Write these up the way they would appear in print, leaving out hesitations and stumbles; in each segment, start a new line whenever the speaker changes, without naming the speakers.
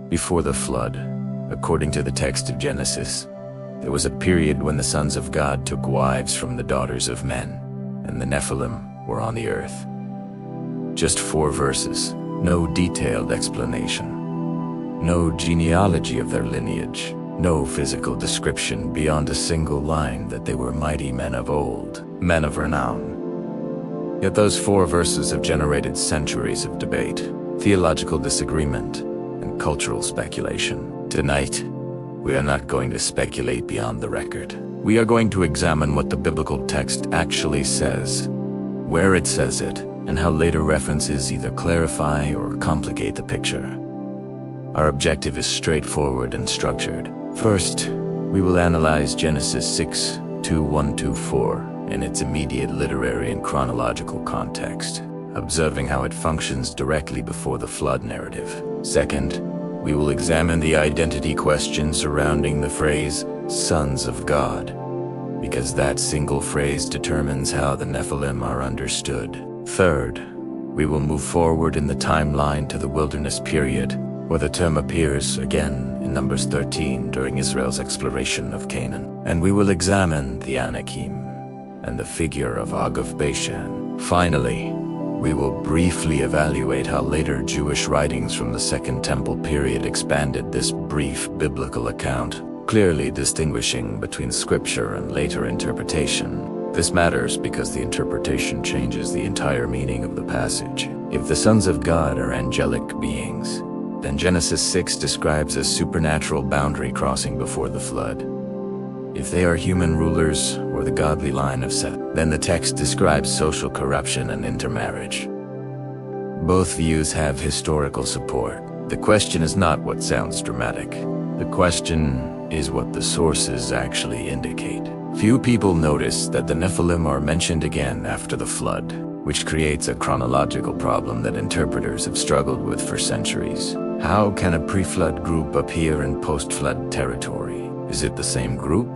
Before the flood, according to the text of Genesis, there was a period when the sons of God took wives from the daughters of men, and the Nephilim were on the earth. Just 4 verses, no detailed explanation, no genealogy of their lineage, no physical description beyond a single line that they were mighty men of old, men of renown. Yet those 4 verses have generated centuries of debate, theological disagreement, and cultural speculation. Tonight, we are not going to speculate beyond the record. We are going to examine what the biblical text actually says, where it says it, and how later references either clarify or complicate the picture. Our objective is straightforward and structured. First, we will analyze Genesis 6:1-4 in its immediate literary and chronological context, observing how it functions directly before the flood narrative. Second, we will examine the identity question surrounding the phrase, sons of God, because that single phrase determines how the Nephilim are understood. Third, we will move forward in the timeline to the wilderness period, where the term appears again in Numbers 13 during Israel's exploration of Canaan. And we will examine the Anakim and the figure of Og of Bashan. Finally, we will briefly evaluate how later Jewish writings from the Second Temple period expanded this brief biblical account, clearly distinguishing between scripture and later interpretation. This matters because the interpretation changes the entire meaning of the passage. If the sons of God are angelic beings, then Genesis 6 describes a supernatural boundary crossing before the flood. If they are human rulers or the godly line of Seth, then the text describes social corruption and intermarriage. Both views have historical support. The question is not what sounds dramatic. The question is what the sources actually indicate. Few people notice that the Nephilim are mentioned again after the flood, which creates a chronological problem that interpreters have struggled with for centuries. How can a pre-flood group appear in post-flood territory? Is it the same group,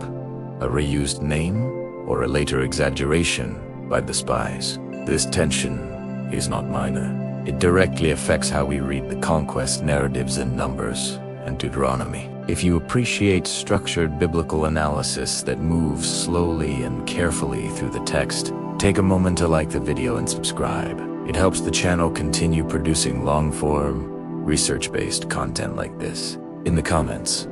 a reused name, or a later exaggeration by the spies? This tension is not minor. It directly affects how we read the conquest narratives in Numbers and Deuteronomy. If you appreciate structured biblical analysis that moves slowly and carefully through the text, take a moment to like the video and subscribe. It helps the channel continue producing long-form, research-based content like this. In the comments,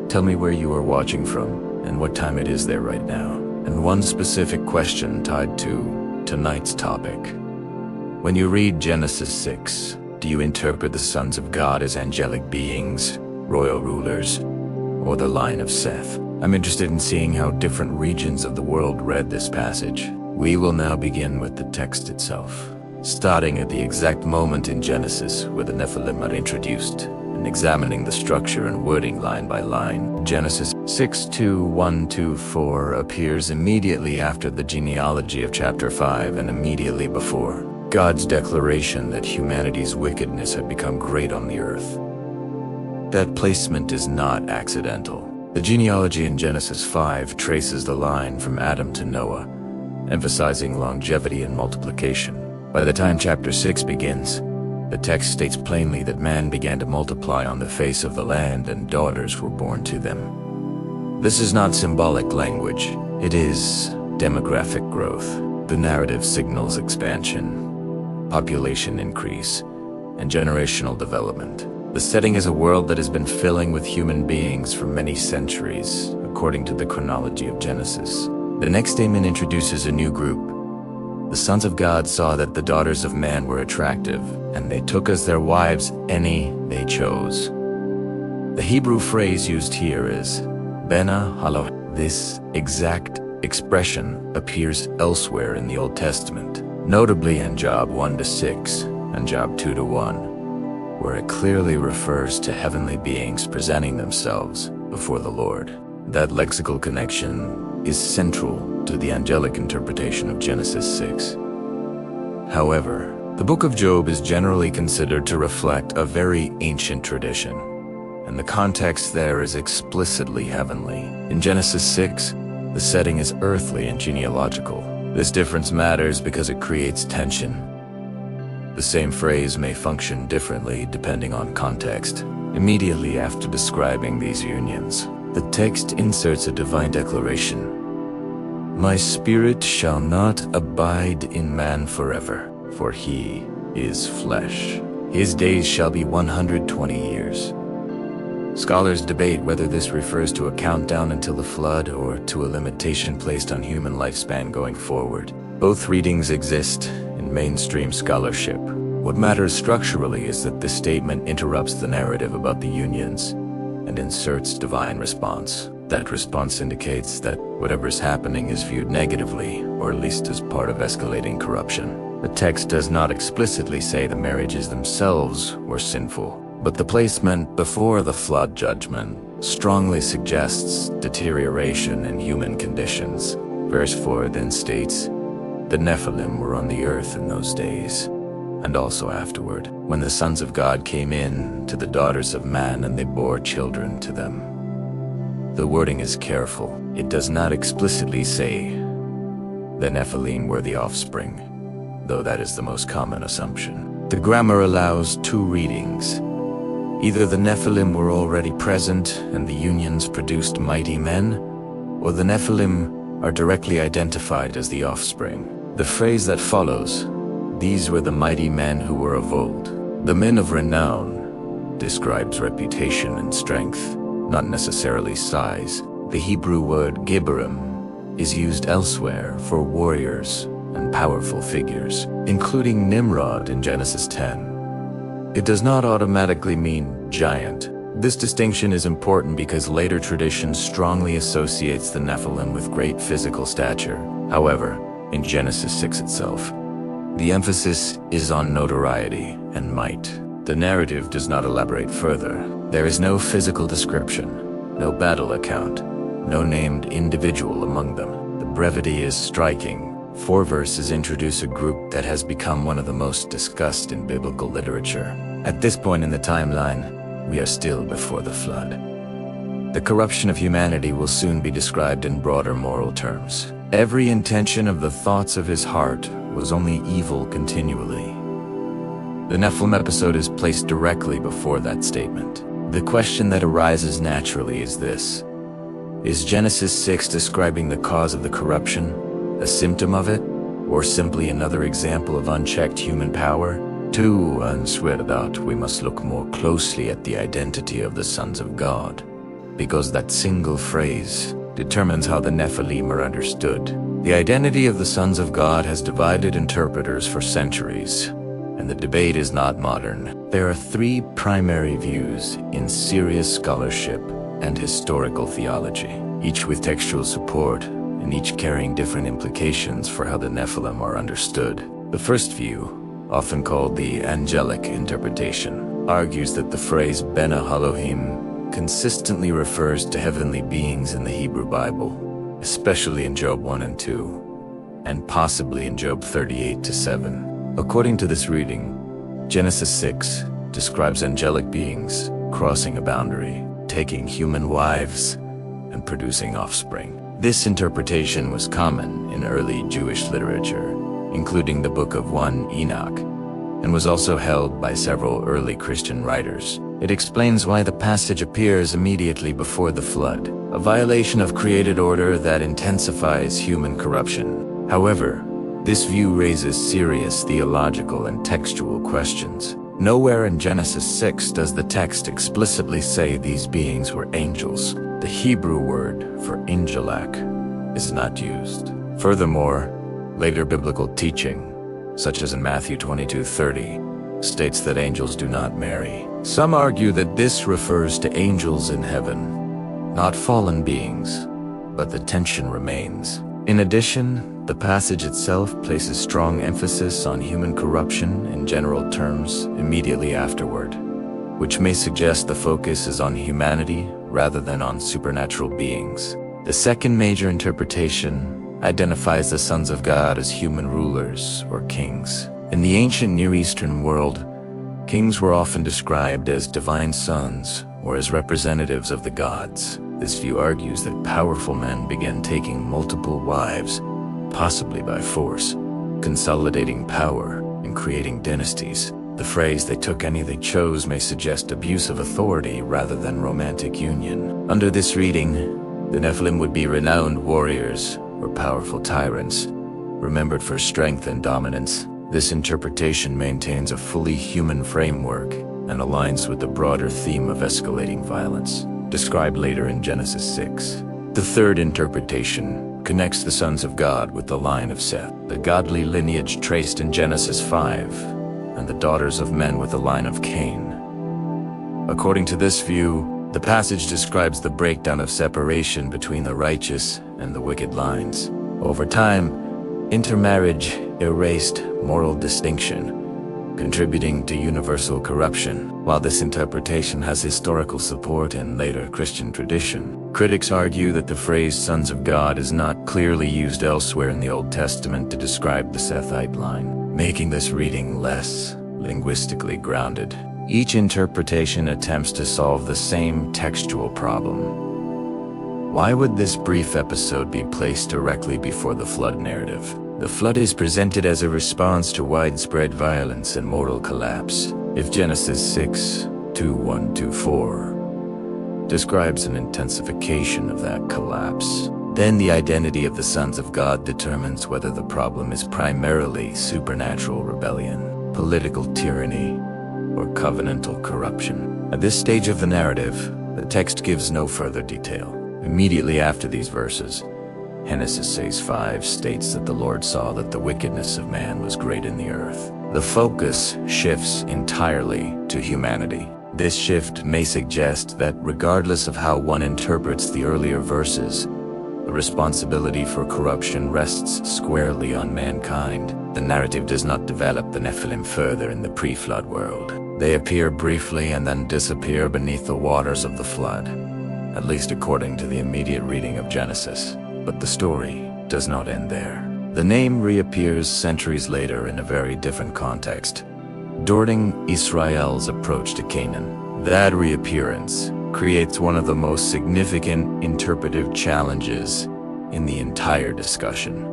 tell me where you are watching from and what time it is there right now, and one specific question tied to tonight's topic. When you read Genesis 6, do you interpret the sons of God as angelic beings, royal rulers, or the line of Seth? I'm interested in seeing how different regions of the world read this passage. We will now begin with the text itself, starting at the exact moment in Genesis where the Nephilim are introduced, and examining the structure and wording line by line. Genesis 6:1-4 appears immediately after the genealogy of chapter 5 and immediately before God's declaration that humanity's wickedness had become great on the earth. That placement is not accidental. The genealogy in Genesis 5 traces the line from Adam to Noah, emphasizing longevity and multiplication. By the time chapter 6 begins, the text states plainly that man began to multiply on the face of the land and daughters were born to them. This is not symbolic language. It is demographic growth. The narrative signals expansion, population increase, and generational development. The setting is a world that has been filling with human beings for many centuries, according to the chronology of Genesis. The next statement introduces a new group. The sons of God saw that the daughters of man were attractive, and they took as their wives any they chose. The Hebrew phrase used here is Bena Halo. This exact expression appears elsewhere in the Old Testament, notably in Job 1-6 and Job 2-1. Where it clearly refers to heavenly beings presenting themselves before the Lord. That lexical connection is central to the angelic interpretation of Genesis 6. However, the book of Job is generally considered to reflect a very ancient tradition, and the context there is explicitly heavenly. In Genesis 6, the setting is earthly and genealogical. This difference matters because it creates tension. The same phrase may function differently depending on context. Immediately after describing these unions, the text inserts a divine declaration. My spirit shall not abide in man forever, for he is flesh. His days shall be 120 years. Scholars debate whether this refers to a countdown until the flood or to a limitation placed on human lifespan going forward. Both readings exist in mainstream scholarship. What matters structurally is that this statement interrupts the narrative about the unions and inserts divine response. That response indicates that whatever's happening is viewed negatively, or at least as part of escalating corruption. The text does not explicitly say the marriages themselves were sinful, but the placement before the flood judgment strongly suggests deterioration in human conditions. Verse 4 then states, the Nephilim were on the earth in those days, and also afterward, when the sons of God came in to the daughters of man and they bore children to them. The wording is careful. It does not explicitly say the Nephilim were the offspring, though that is the most common assumption. The grammar allows two readings. Either the Nephilim were already present and the unions produced mighty men, or the Nephilim are directly identified as the offspring. The phrase that follows, these were the mighty men who were of old, the men of renown, describes reputation and strength, not necessarily size. The Hebrew word Gibberim is used elsewhere for warriors and powerful figures, including Nimrod in Genesis 10. It does not automatically mean giant. This distinction is important because later tradition strongly associates the Nephilim with great physical stature. However, in Genesis 6 itself, the emphasis is on notoriety and might. The narrative does not elaborate further. There is no physical description, no battle account, no named individual among them. The brevity is striking. 4 verses introduce a group that has become one of the most discussed in biblical literature. At this point in the timeline, we are still before the flood. The corruption of humanity will soon be described in broader moral terms. Every intention of the thoughts of his heart was only evil continually. The Nephilim episode is placed directly before that statement. The question that arises naturally is this: is Genesis 6 describing the cause of the corruption, a symptom of it, or simply another example of unchecked human power? To unswear that, we must look more closely at the identity of the sons of God, because that single phrase determines how the Nephilim are understood. The identity of the sons of God has divided interpreters for centuries, and the debate is not modern. There are 3 primary views in serious scholarship and historical theology, each with textual support, and each carrying different implications for how the Nephilim are understood. The first view, often called the angelic interpretation, argues that the phrase Ben Elohim consistently refers to heavenly beings in the Hebrew Bible, especially in Job 1 and 2, and possibly in Job 38-7. According to this reading, Genesis 6 describes angelic beings crossing a boundary, taking human wives, and producing offspring. This interpretation was common in early Jewish literature, including the Book of 1 Enoch, and was also held by several early Christian writers. It explains why the passage appears immediately before the flood, a violation of created order that intensifies human corruption. However, this view raises serious theological and textual questions. Nowhere in Genesis 6 does the text explicitly say these beings were angels. The Hebrew word for angelic is not used. Furthermore, later biblical teaching, such as in Matthew 22:30, states that angels do not marry. Some argue that this refers to angels in heaven, not fallen beings, but the tension remains. In addition, the passage itself places strong emphasis on human corruption in general terms immediately afterward, which may suggest the focus is on humanity rather than on supernatural beings. The second major interpretation identifies the sons of God as human rulers or kings. In the ancient Near Eastern world, kings were often described as divine sons or as representatives of the gods. This view argues that powerful men began taking multiple wives, possibly by force, consolidating power, and creating dynasties. The phrase "they took any they chose" may suggest abuse of authority rather than romantic union. Under this reading, the Nephilim would be renowned warriors or powerful tyrants, remembered for strength and dominance. This interpretation maintains a fully human framework and aligns with the broader theme of escalating violence, described later in Genesis 6. The third interpretation connects the sons of God with the line of Seth, the godly lineage traced in Genesis 5, and the daughters of men with the line of Cain. According to this view, the passage describes the breakdown of separation between the righteous and the wicked lines. Over time, intermarriage erased moral distinction, contributing to universal corruption. While this interpretation has historical support in later Christian tradition, critics argue that the phrase "sons of God" is not clearly used elsewhere in the Old Testament to describe the Sethite line, making this reading less linguistically grounded. Each interpretation attempts to solve the same textual problem. Why would this brief episode be placed directly before the flood narrative? The flood is presented as a response to widespread violence and moral collapse. If Genesis 6:1-4 describes an intensification of that collapse, then the identity of the sons of God determines whether the problem is primarily supernatural rebellion, political tyranny, or covenantal corruption. At this stage of the narrative, the text gives no further detail. Immediately after these verses, Genesis 5 states that the Lord saw that the wickedness of man was great in the earth. The focus shifts entirely to humanity. This shift may suggest that regardless of how one interprets the earlier verses, the responsibility for corruption rests squarely on mankind. The narrative does not develop the Nephilim further in the pre-flood world. They appear briefly and then disappear beneath the waters of the flood, at least according to the immediate reading of Genesis. But the story does not end there. The name reappears centuries later in a very different context, during Israel's approach to Canaan. That reappearance creates one of the most significant interpretive challenges in the entire discussion.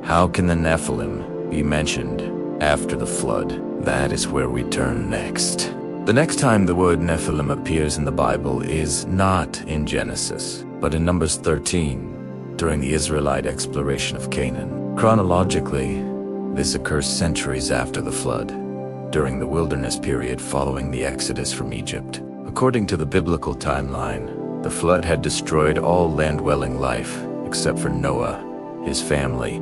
How can the Nephilim be mentioned after the flood? That is where we turn next. The next time the word Nephilim appears in the Bible is not in Genesis, but in Numbers 13, during the Israelite exploration of Canaan. Chronologically, this occurs centuries after the flood, during the wilderness period following the Exodus from Egypt. According to the biblical timeline, the flood had destroyed all land-dwelling life except for Noah, his family,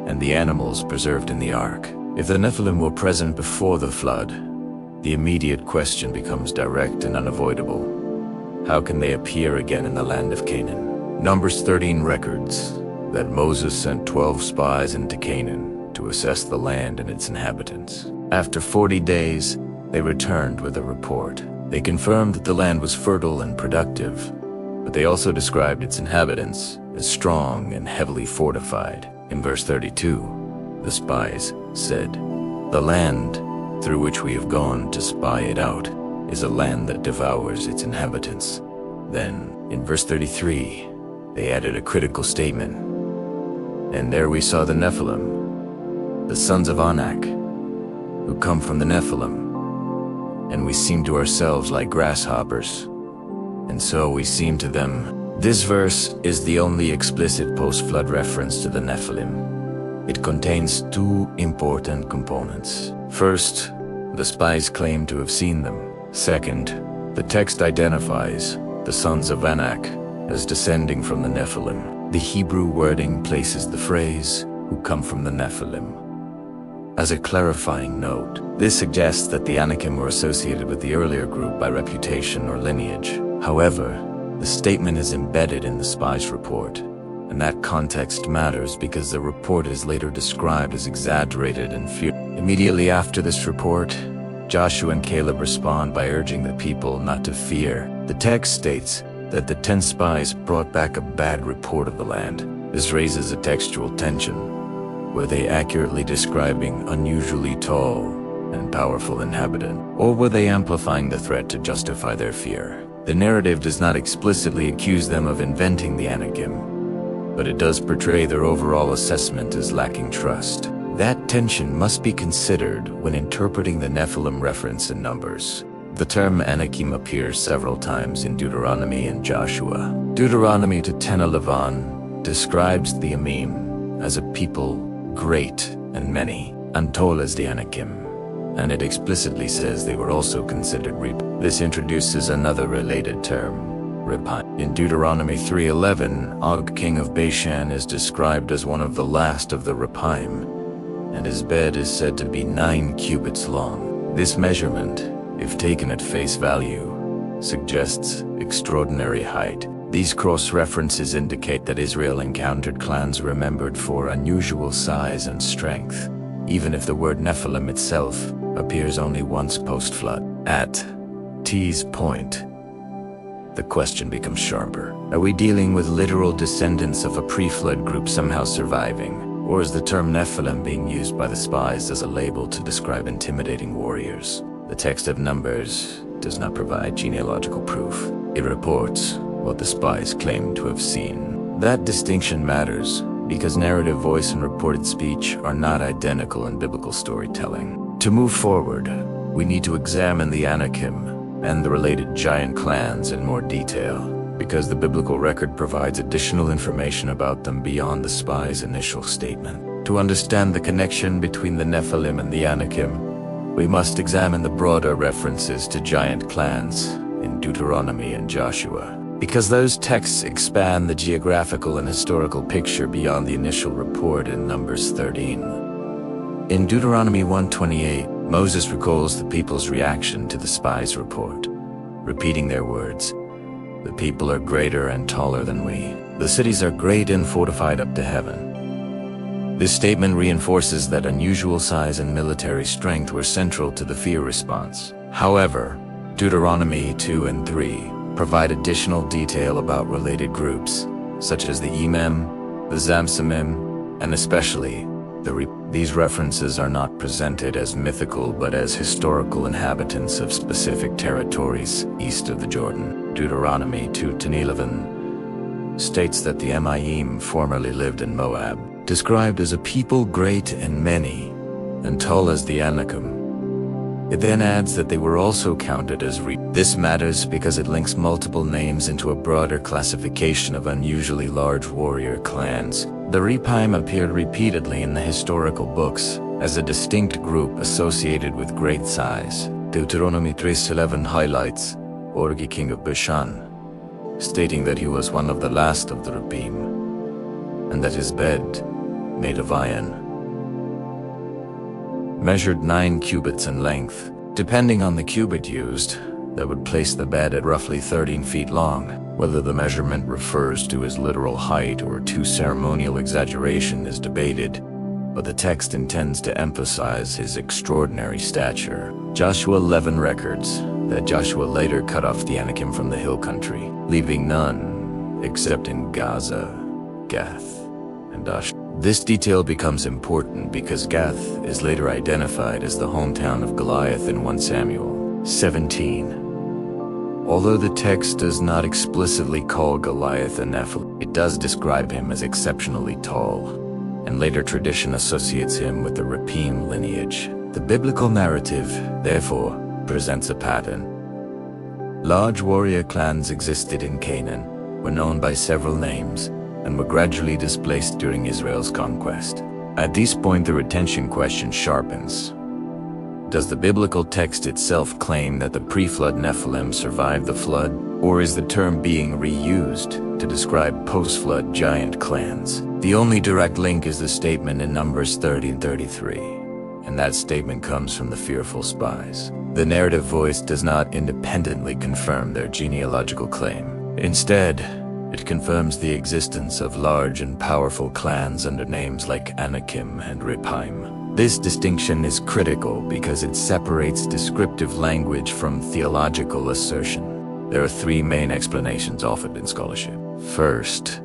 and the animals preserved in the ark. If the Nephilim were present before the flood, the immediate question becomes direct and unavoidable. How can they appear again in the land of Canaan? Numbers 13 records that Moses sent 12 spies into Canaan to assess the land and its inhabitants. After 40 days, they returned with a report. They confirmed that the land was fertile and productive, but they also described its inhabitants as strong and heavily fortified. In verse 32, the spies said, "The land through which we have gone to spy it out is a land that devours its inhabitants." Then, in verse 33, they added a critical statement. "And there we saw the Nephilim, the sons of Anak, who come from the Nephilim. And we seemed to ourselves like grasshoppers, and so we seemed to them." This verse is the only explicit post-flood reference to the Nephilim. It contains two important components. First, the spies claim to have seen them. Second, the text identifies the sons of Anak as descending from the Nephilim. The Hebrew wording places the phrase, "who come from the Nephilim," as a clarifying note. This suggests that the Anakim were associated with the earlier group by reputation or lineage. However, the statement is embedded in the spies' report, and that context matters because the report is later described as exaggerated and fear. Immediately after this report, Joshua and Caleb respond by urging the people not to fear. The text states that the 10 spies brought back a bad report of the land. This raises a textual tension. Were they accurately describing unusually tall and powerful inhabitant, or were they amplifying the threat to justify their fear? The narrative does not explicitly accuse them of inventing the Anakim, but it does portray their overall assessment as lacking trust. That tension must be considered when interpreting the Nephilim reference in Numbers. The term Anakim appears several times in Deuteronomy and Joshua. Deuteronomy 10:11 describes the Amim as a people great and many, and tall as the Anakim, and it explicitly says they were also considered Rephaim. This introduces another related term, Rephaim. In Deuteronomy 3:11, Og, king of Bashan, is described as one of the last of the Rephaim, and his bed is said to be 9 cubits long. This measurement, if taken at face value, suggests extraordinary height. These cross-references indicate that Israel encountered clans remembered for unusual size and strength, even if the word Nephilim itself appears only once post-flood. At T's point, the question becomes sharper. Are we dealing with literal descendants of a pre-flood group somehow surviving? Or is the term Nephilim being used by the spies as a label to describe intimidating warriors? The text of Numbers does not provide genealogical proof. It reports what the spies claim to have seen. That distinction matters because narrative voice and reported speech are not identical in biblical storytelling. To move forward, we need to examine the Anakim and the related giant clans in more detail, because the biblical record provides additional information about them beyond the spies' initial statement. To understand the connection between the Nephilim and the Anakim, we must examine the broader references to giant clans in Deuteronomy and Joshua, because those texts expand the geographical and historical picture beyond the initial report in Numbers 13. In Deuteronomy 1:28, Moses recalls the people's reaction to the spies' report, repeating their words, "The people are greater and taller than we. The cities are great and fortified up to heaven." This statement reinforces that unusual size and military strength were central to the fear response. However, Deuteronomy 2 and 3 provide additional detail about related groups, such as the Emim, the Zamsamim, and especially the Rephaim. These references are not presented as mythical but as historical inhabitants of specific territories east of the Jordan. Deuteronomy 2:11 states that the Rephaim formerly lived in Moab, described as a people great and many, and tall as the Anakim. It then adds that they were also counted as Rephaim. This matters because it links multiple names into a broader classification of unusually large warrior clans. The Rephaim appeared repeatedly in the historical books as a distinct group associated with great size. Deuteronomy 3:11 highlights Og, king of Bashan, stating that he was one of the last of the Rephaim, and that his bed, made of iron, measured 9 cubits in length. Depending on the cubit used, that would place the bed at roughly 13 feet long. Whether the measurement refers to his literal height or to ceremonial exaggeration is debated, but the text intends to emphasize his extraordinary stature. Joshua 11 records that Joshua later cut off the Anakim from the hill country, leaving none except in Gaza, Gath, and Ashdod. This detail becomes important because Gath is later identified as the hometown of Goliath in 1 Samuel 17. Although the text does not explicitly call Goliath a Nephilim, it does describe him as exceptionally tall, and later tradition associates him with the Rephaim lineage. The biblical narrative, therefore, presents a pattern. Large warrior clans existed in Canaan, were known by several names, and were gradually displaced during Israel's conquest. At this point, the retention question sharpens. Does the biblical text itself claim that the pre-flood Nephilim survived the flood, or is the term being reused to describe post-flood giant clans? The only direct link is the statement in Numbers 30 and 33, and that statement comes from the fearful spies. The narrative voice does not independently confirm their genealogical claim. Instead, it confirms the existence of large and powerful clans under names like Anakim and Rephaim. This distinction is critical because it separates descriptive language from theological assertion. There are 3 main explanations offered in scholarship. First.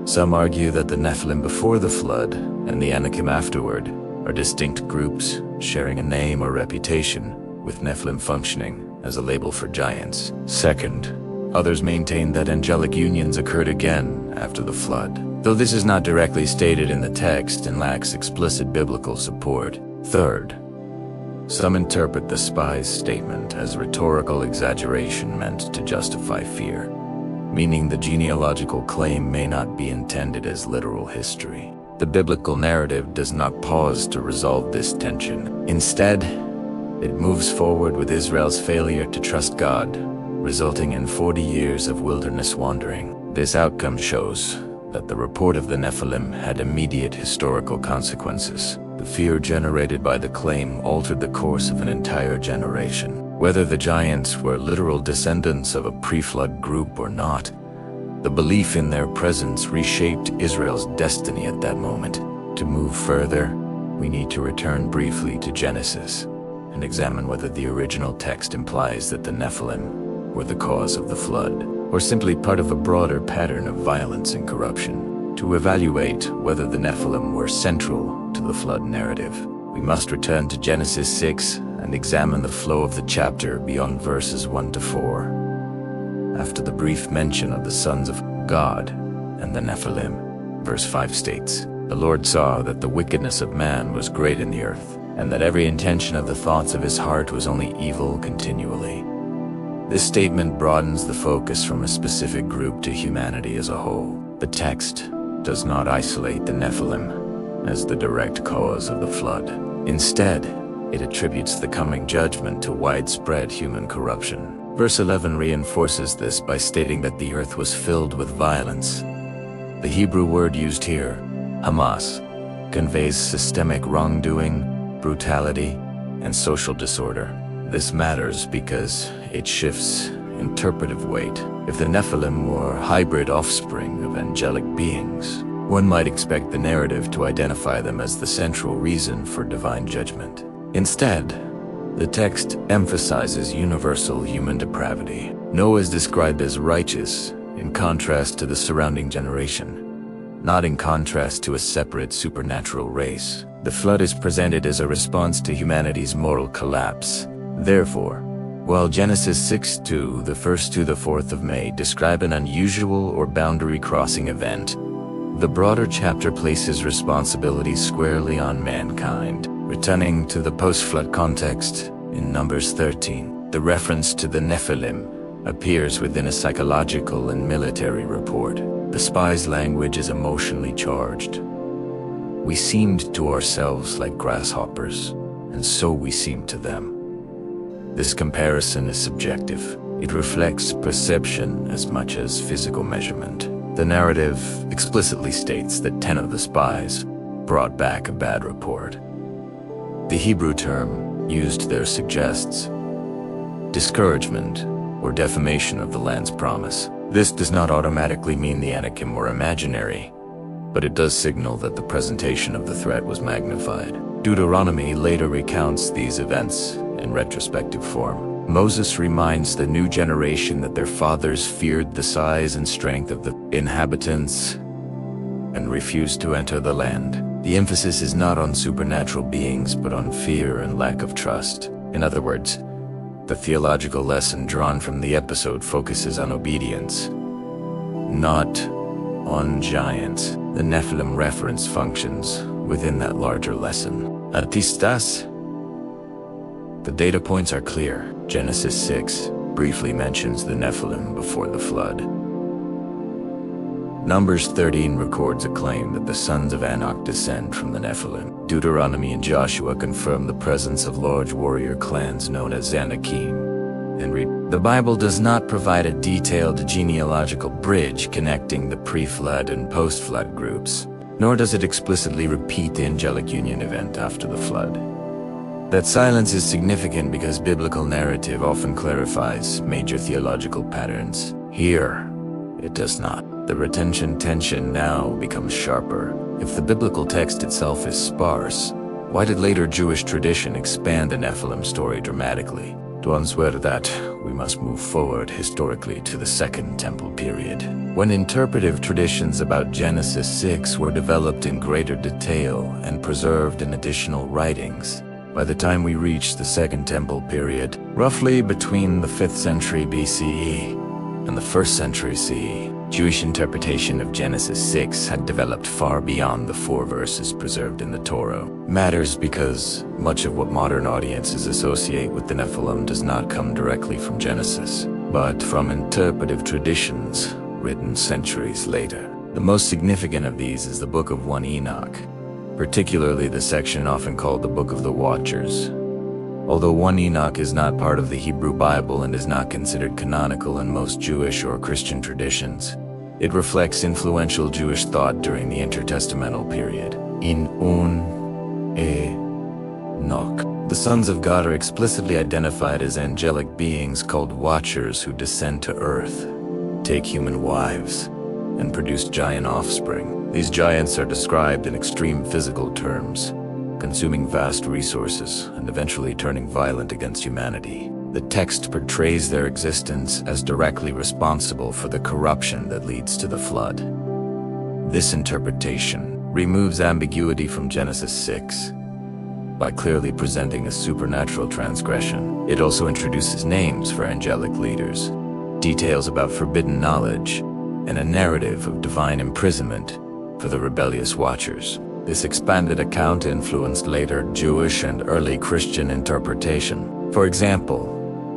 Some argue that the Nephilim before the flood and the Anakim afterward are distinct groups sharing a name or reputation, with Nephilim functioning as a label for giants. Second, others maintain that angelic unions occurred again after the flood, though this is not directly stated in the text and lacks explicit biblical support. Third, some interpret the spies statement as rhetorical exaggeration meant to justify fear, meaning the genealogical claim may not be intended as literal history. The biblical narrative does not pause to resolve this tension. Instead, it moves forward with Israel's failure to trust God, resulting in 40 years of wilderness wandering. This outcome shows that the report of the Nephilim had immediate historical consequences. The fear generated by the claim altered the course of an entire generation. Whether the giants were literal descendants of a pre-flood group or not, the belief in their presence reshaped Israel's destiny at that moment. To move further, we need to return briefly to Genesis and examine whether the original text implies that the Nephilim were the cause of the flood, or simply part of a broader pattern of violence and corruption. To evaluate whether the Nephilim were central to the flood narrative, we must return to Genesis 6 and examine the flow of the chapter beyond verses 1 to 4. After the brief mention of the sons of God and the Nephilim, verse 5 states, "The Lord saw that the wickedness of man was great in the earth, and that every intention of the thoughts of his heart was only evil continually." This statement broadens the focus from a specific group to humanity as a whole. The text does not isolate the Nephilim as the direct cause of the flood. Instead, it attributes the coming judgment to widespread human corruption. Verse 11 reinforces this by stating that the earth was filled with violence. The Hebrew word used here, Hamas, conveys systemic wrongdoing, brutality, and social disorder. This matters because it shifts interpretive weight. If the Nephilim were hybrid offspring of angelic beings, one might expect the narrative to identify them as the central reason for divine judgment. Instead, the text emphasizes universal human depravity. Noah is described as righteous in contrast to the surrounding generation, not in contrast to a separate supernatural race. The flood is presented as a response to humanity's moral collapse. Therefore, while Genesis 6:2, the 1st to the 4th of May, describe an unusual or boundary-crossing event, the broader chapter places responsibilities squarely on mankind. Returning to the post-flood context, in Numbers 13, the reference to the Nephilim appears within a psychological and military report. The spies' language is emotionally charged. "We seemed to ourselves like grasshoppers, and so we seemed to them." This comparison is subjective. It reflects perception as much as physical measurement. The narrative explicitly states that 10 of the spies brought back a bad report. The Hebrew term used there suggests discouragement or defamation of the land's promise. This does not automatically mean the Anakim were imaginary, but it does signal that the presentation of the threat was magnified. Deuteronomy later recounts these events in retrospective form. Moses reminds the new generation that their fathers feared the size and strength of the inhabitants and refused to enter the land. The emphasis is not on supernatural beings, but on fear and lack of trust. In other words, the theological lesson drawn from the episode focuses on obedience, not on giants. The Nephilim reference functions within that larger lesson. Artistas. The data points are clear. Genesis 6 briefly mentions the Nephilim before the flood. Numbers 13 records a claim that the sons of Enoch descend from the Nephilim. Deuteronomy and Joshua confirm the presence of large warrior clans known as Anakim. The Bible does not provide a detailed genealogical bridge connecting the pre-flood and post-flood groups, nor does it explicitly repeat the angelic union event after the flood. That silence is significant because biblical narrative often clarifies major theological patterns. Here, it does not. The retention tension now becomes sharper. If the biblical text itself is sparse, why did later Jewish tradition expand the Nephilim story dramatically? To answer that, we must move forward historically to the Second Temple period, when interpretive traditions about Genesis 6 were developed in greater detail and preserved in additional writings. By the time we reach the Second Temple period, roughly between the 5th century BCE and the 1st century CE, Jewish interpretation of Genesis 6 had developed far beyond the 4 verses preserved in the Torah. Matters because much of what modern audiences associate with the Nephilim does not come directly from Genesis, but from interpretive traditions written centuries later. The most significant of these is the Book of 1 Enoch, particularly the section often called the Book of the Watchers. Although 1 Enoch is not part of the Hebrew Bible and is not considered canonical in most Jewish or Christian traditions, it reflects influential Jewish thought during the intertestamental period. In Enoch, the sons of God are explicitly identified as angelic beings called watchers who descend to earth, take human wives, and produce giant offspring. These giants are described in extreme physical terms, consuming vast resources and eventually turning violent against humanity. The text portrays their existence as directly responsible for the corruption that leads to the flood. This interpretation removes ambiguity from Genesis 6 by clearly presenting a supernatural transgression. It also introduces names for angelic leaders, details about forbidden knowledge, and a narrative of divine imprisonment for the rebellious watchers. This expanded account influenced later Jewish and early Christian interpretation. For example,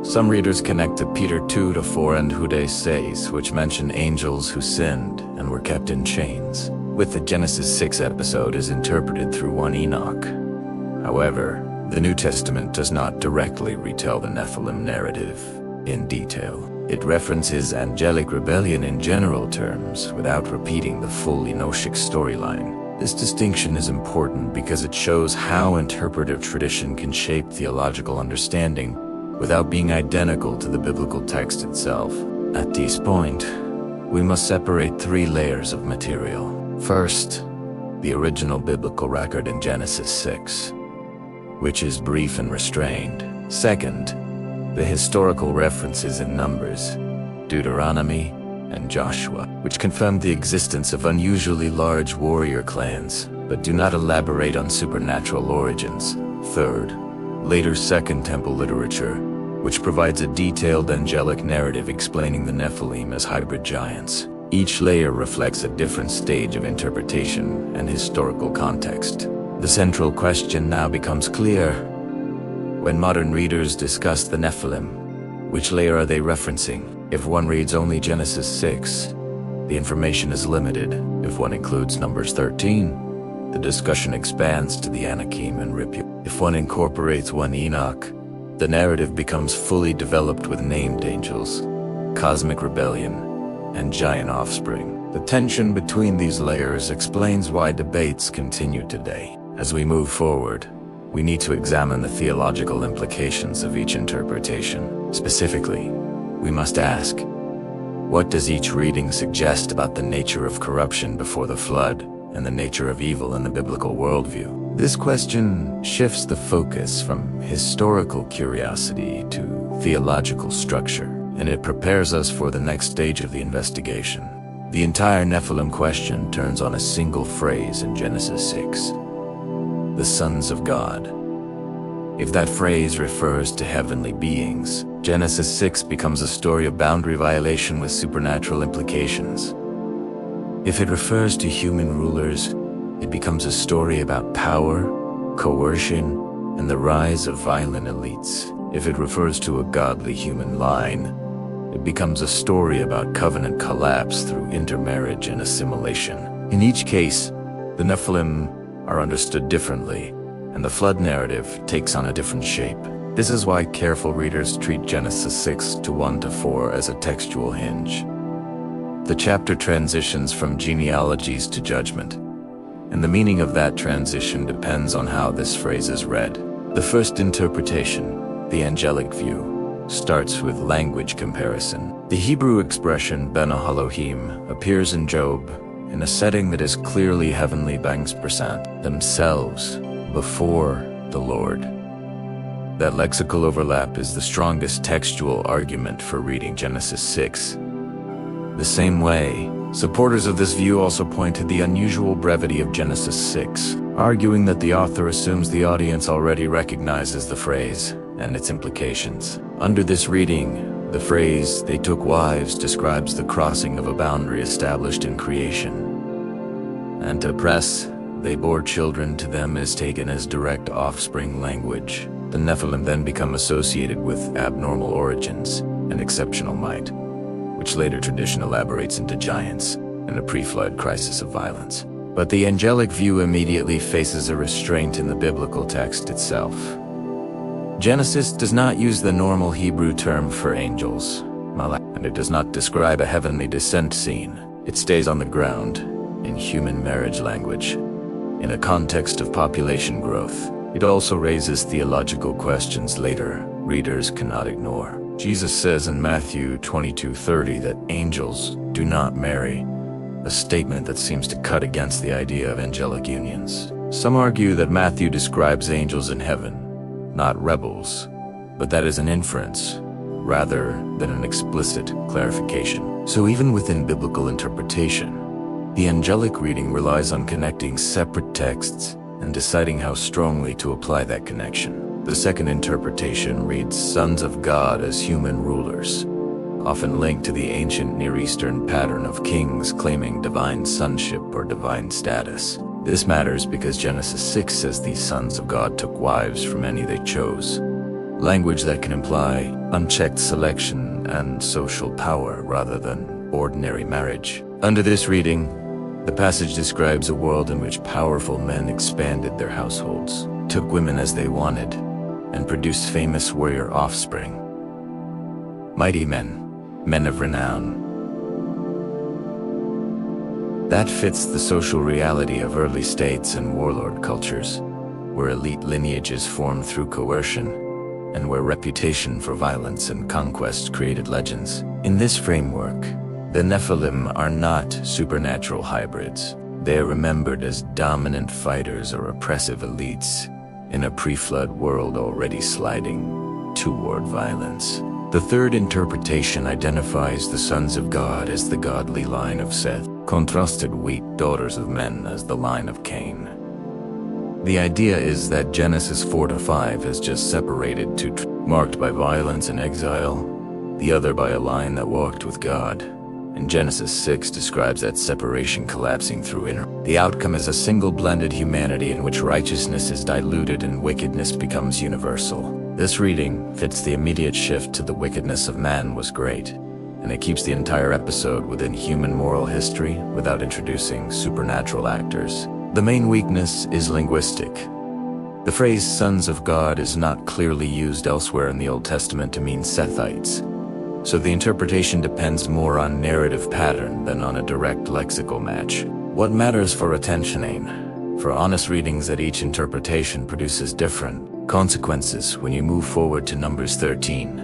some readers connect to Peter 2-4 and Hudei 6, which mention angels who sinned and were kept in chains, with the Genesis 6 episode is interpreted through 1 Enoch. However, the New Testament does not directly retell the Nephilim narrative in detail. It references angelic rebellion in general terms without repeating the full Enochic storyline. This distinction is important because it shows how interpretive tradition can shape theological understanding without being identical to the biblical text itself. At this point, we must separate 3 layers of material. First, the original biblical record in Genesis 6, which is brief and restrained. Second, the historical references in Numbers, Deuteronomy, and Joshua, which confirm the existence of unusually large warrior clans, but do not elaborate on supernatural origins. Third, later Second Temple literature, which provides a detailed angelic narrative explaining the Nephilim as hybrid giants. Each layer reflects a different stage of interpretation and historical context. The central question now becomes clear. When modern readers discuss the Nephilim, which layer are they referencing? If one reads only Genesis 6, the information is limited. If one includes Numbers 13, the discussion expands to the Anakim and Rephaim. If one incorporates 1 Enoch, the narrative becomes fully developed with named angels, cosmic rebellion, and giant offspring. The tension between these layers explains why debates continue today. As we move forward, we need to examine the theological implications of each interpretation. Specifically, we must ask, what does each reading suggest about the nature of corruption before the flood and the nature of evil in the biblical worldview? This question shifts the focus from historical curiosity to theological structure, and it prepares us for the next stage of the investigation. The entire Nephilim question turns on a single phrase in Genesis 6, the sons of God. If that phrase refers to heavenly beings, Genesis 6 becomes a story of boundary violation with supernatural implications. If it refers to human rulers, it becomes a story about power, coercion, and the rise of violent elites. If it refers to a godly human line, it becomes a story about covenant collapse through intermarriage and assimilation. In each case, the Nephilim are understood differently, and the flood narrative takes on a different shape. This is why careful readers treat Genesis 6:1-4 as a textual hinge. The chapter transitions from genealogies to judgment, and the meaning of that transition depends on how this phrase is read. The first interpretation, the angelic view, starts with language comparison. The Hebrew expression Ben Elohim appears in Job in a setting that is clearly heavenly beings present themselves before the Lord. That lexical overlap is the strongest textual argument for reading Genesis 6. The same way, supporters of this view also point to the unusual brevity of Genesis 6, arguing that the author assumes the audience already recognizes the phrase and its implications. Under this reading, The phrase, "they took wives," describes the crossing of a boundary established in creation. And to press, "they bore children to them," is taken as direct offspring language. The Nephilim then become associated with abnormal origins and exceptional might, which later tradition elaborates into giants and a pre-flood crisis of violence. But the angelic view immediately faces a restraint in the biblical text itself. Genesis does not use the normal Hebrew term for angels, malach, and it does not describe a heavenly descent scene. It stays on the ground, in human marriage language, in a context of population growth. It also raises theological questions later readers cannot ignore. Jesus says in Matthew 22:30 that angels do not marry, a statement that seems to cut against the idea of angelic unions. Some argue that Matthew describes angels in heaven, not rebels, but that is an inference rather than an explicit clarification. So even within biblical interpretation, the angelic reading relies on connecting separate texts and deciding how strongly to apply that connection. The second interpretation reads sons of God as human rulers, often linked to the ancient Near Eastern pattern of kings claiming divine sonship or divine status. This matters because Genesis 6 says these sons of God took wives from any they chose, language that can imply unchecked selection and social power rather than ordinary marriage. Under this reading, the passage describes a world in which powerful men expanded their households, took women as they wanted, and produced famous warrior offspring. Mighty men, men of renown. That fits the social reality of early states and warlord cultures, where elite lineages formed through coercion, and where reputation for violence and conquest created legends. In this framework, the Nephilim are not supernatural hybrids. They are remembered as dominant fighters or oppressive elites in a pre-flood world already sliding toward violence. The third interpretation identifies the sons of God as the godly line of Seth, contrasted weak daughters of men as the line of Cain. The idea is that Genesis 4-5 has just separated two, marked by violence and exile, the other by a line that walked with God. And Genesis 6 describes that separation collapsing through inner. The outcome is a single blended humanity in which righteousness is diluted and wickedness becomes universal. This reading fits the immediate shift to the wickedness of man was great, and it keeps the entire episode within human moral history without introducing supernatural actors. The main weakness is linguistic. The phrase sons of God is not clearly used elsewhere in the Old Testament to mean Sethites, so the interpretation depends more on narrative pattern than on a direct lexical match. What matters for attentioning, for honest readings, that each interpretation produces different consequences when you move forward to Numbers 13.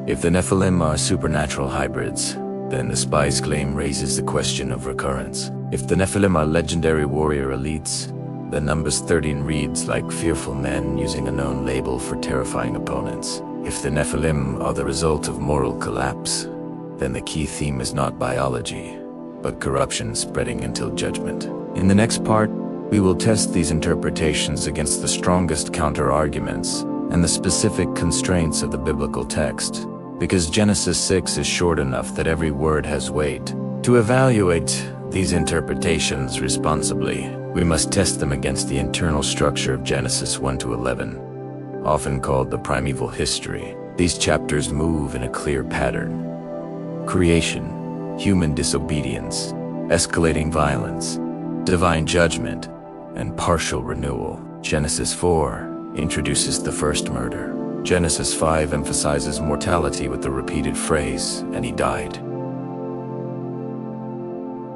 If the Nephilim are supernatural hybrids, then the spies' claim raises the question of recurrence. If the Nephilim are legendary warrior elites, then Numbers 13 reads like fearful men using a known label for terrifying opponents. If the Nephilim are the result of moral collapse, then the key theme is not biology, but corruption spreading until judgment. In the next part, we will test these interpretations against the strongest counter-arguments and the specific constraints of the biblical text, because Genesis 6 is short enough that every word has weight. To evaluate these interpretations responsibly, we must test them against the internal structure of Genesis 1-11. Often called the primeval history. These chapters move in a clear pattern. Creation, human disobedience, escalating violence, divine judgment, and partial renewal. Genesis 4 introduces the first murder. Genesis 5 emphasizes mortality with the repeated phrase, "and he died."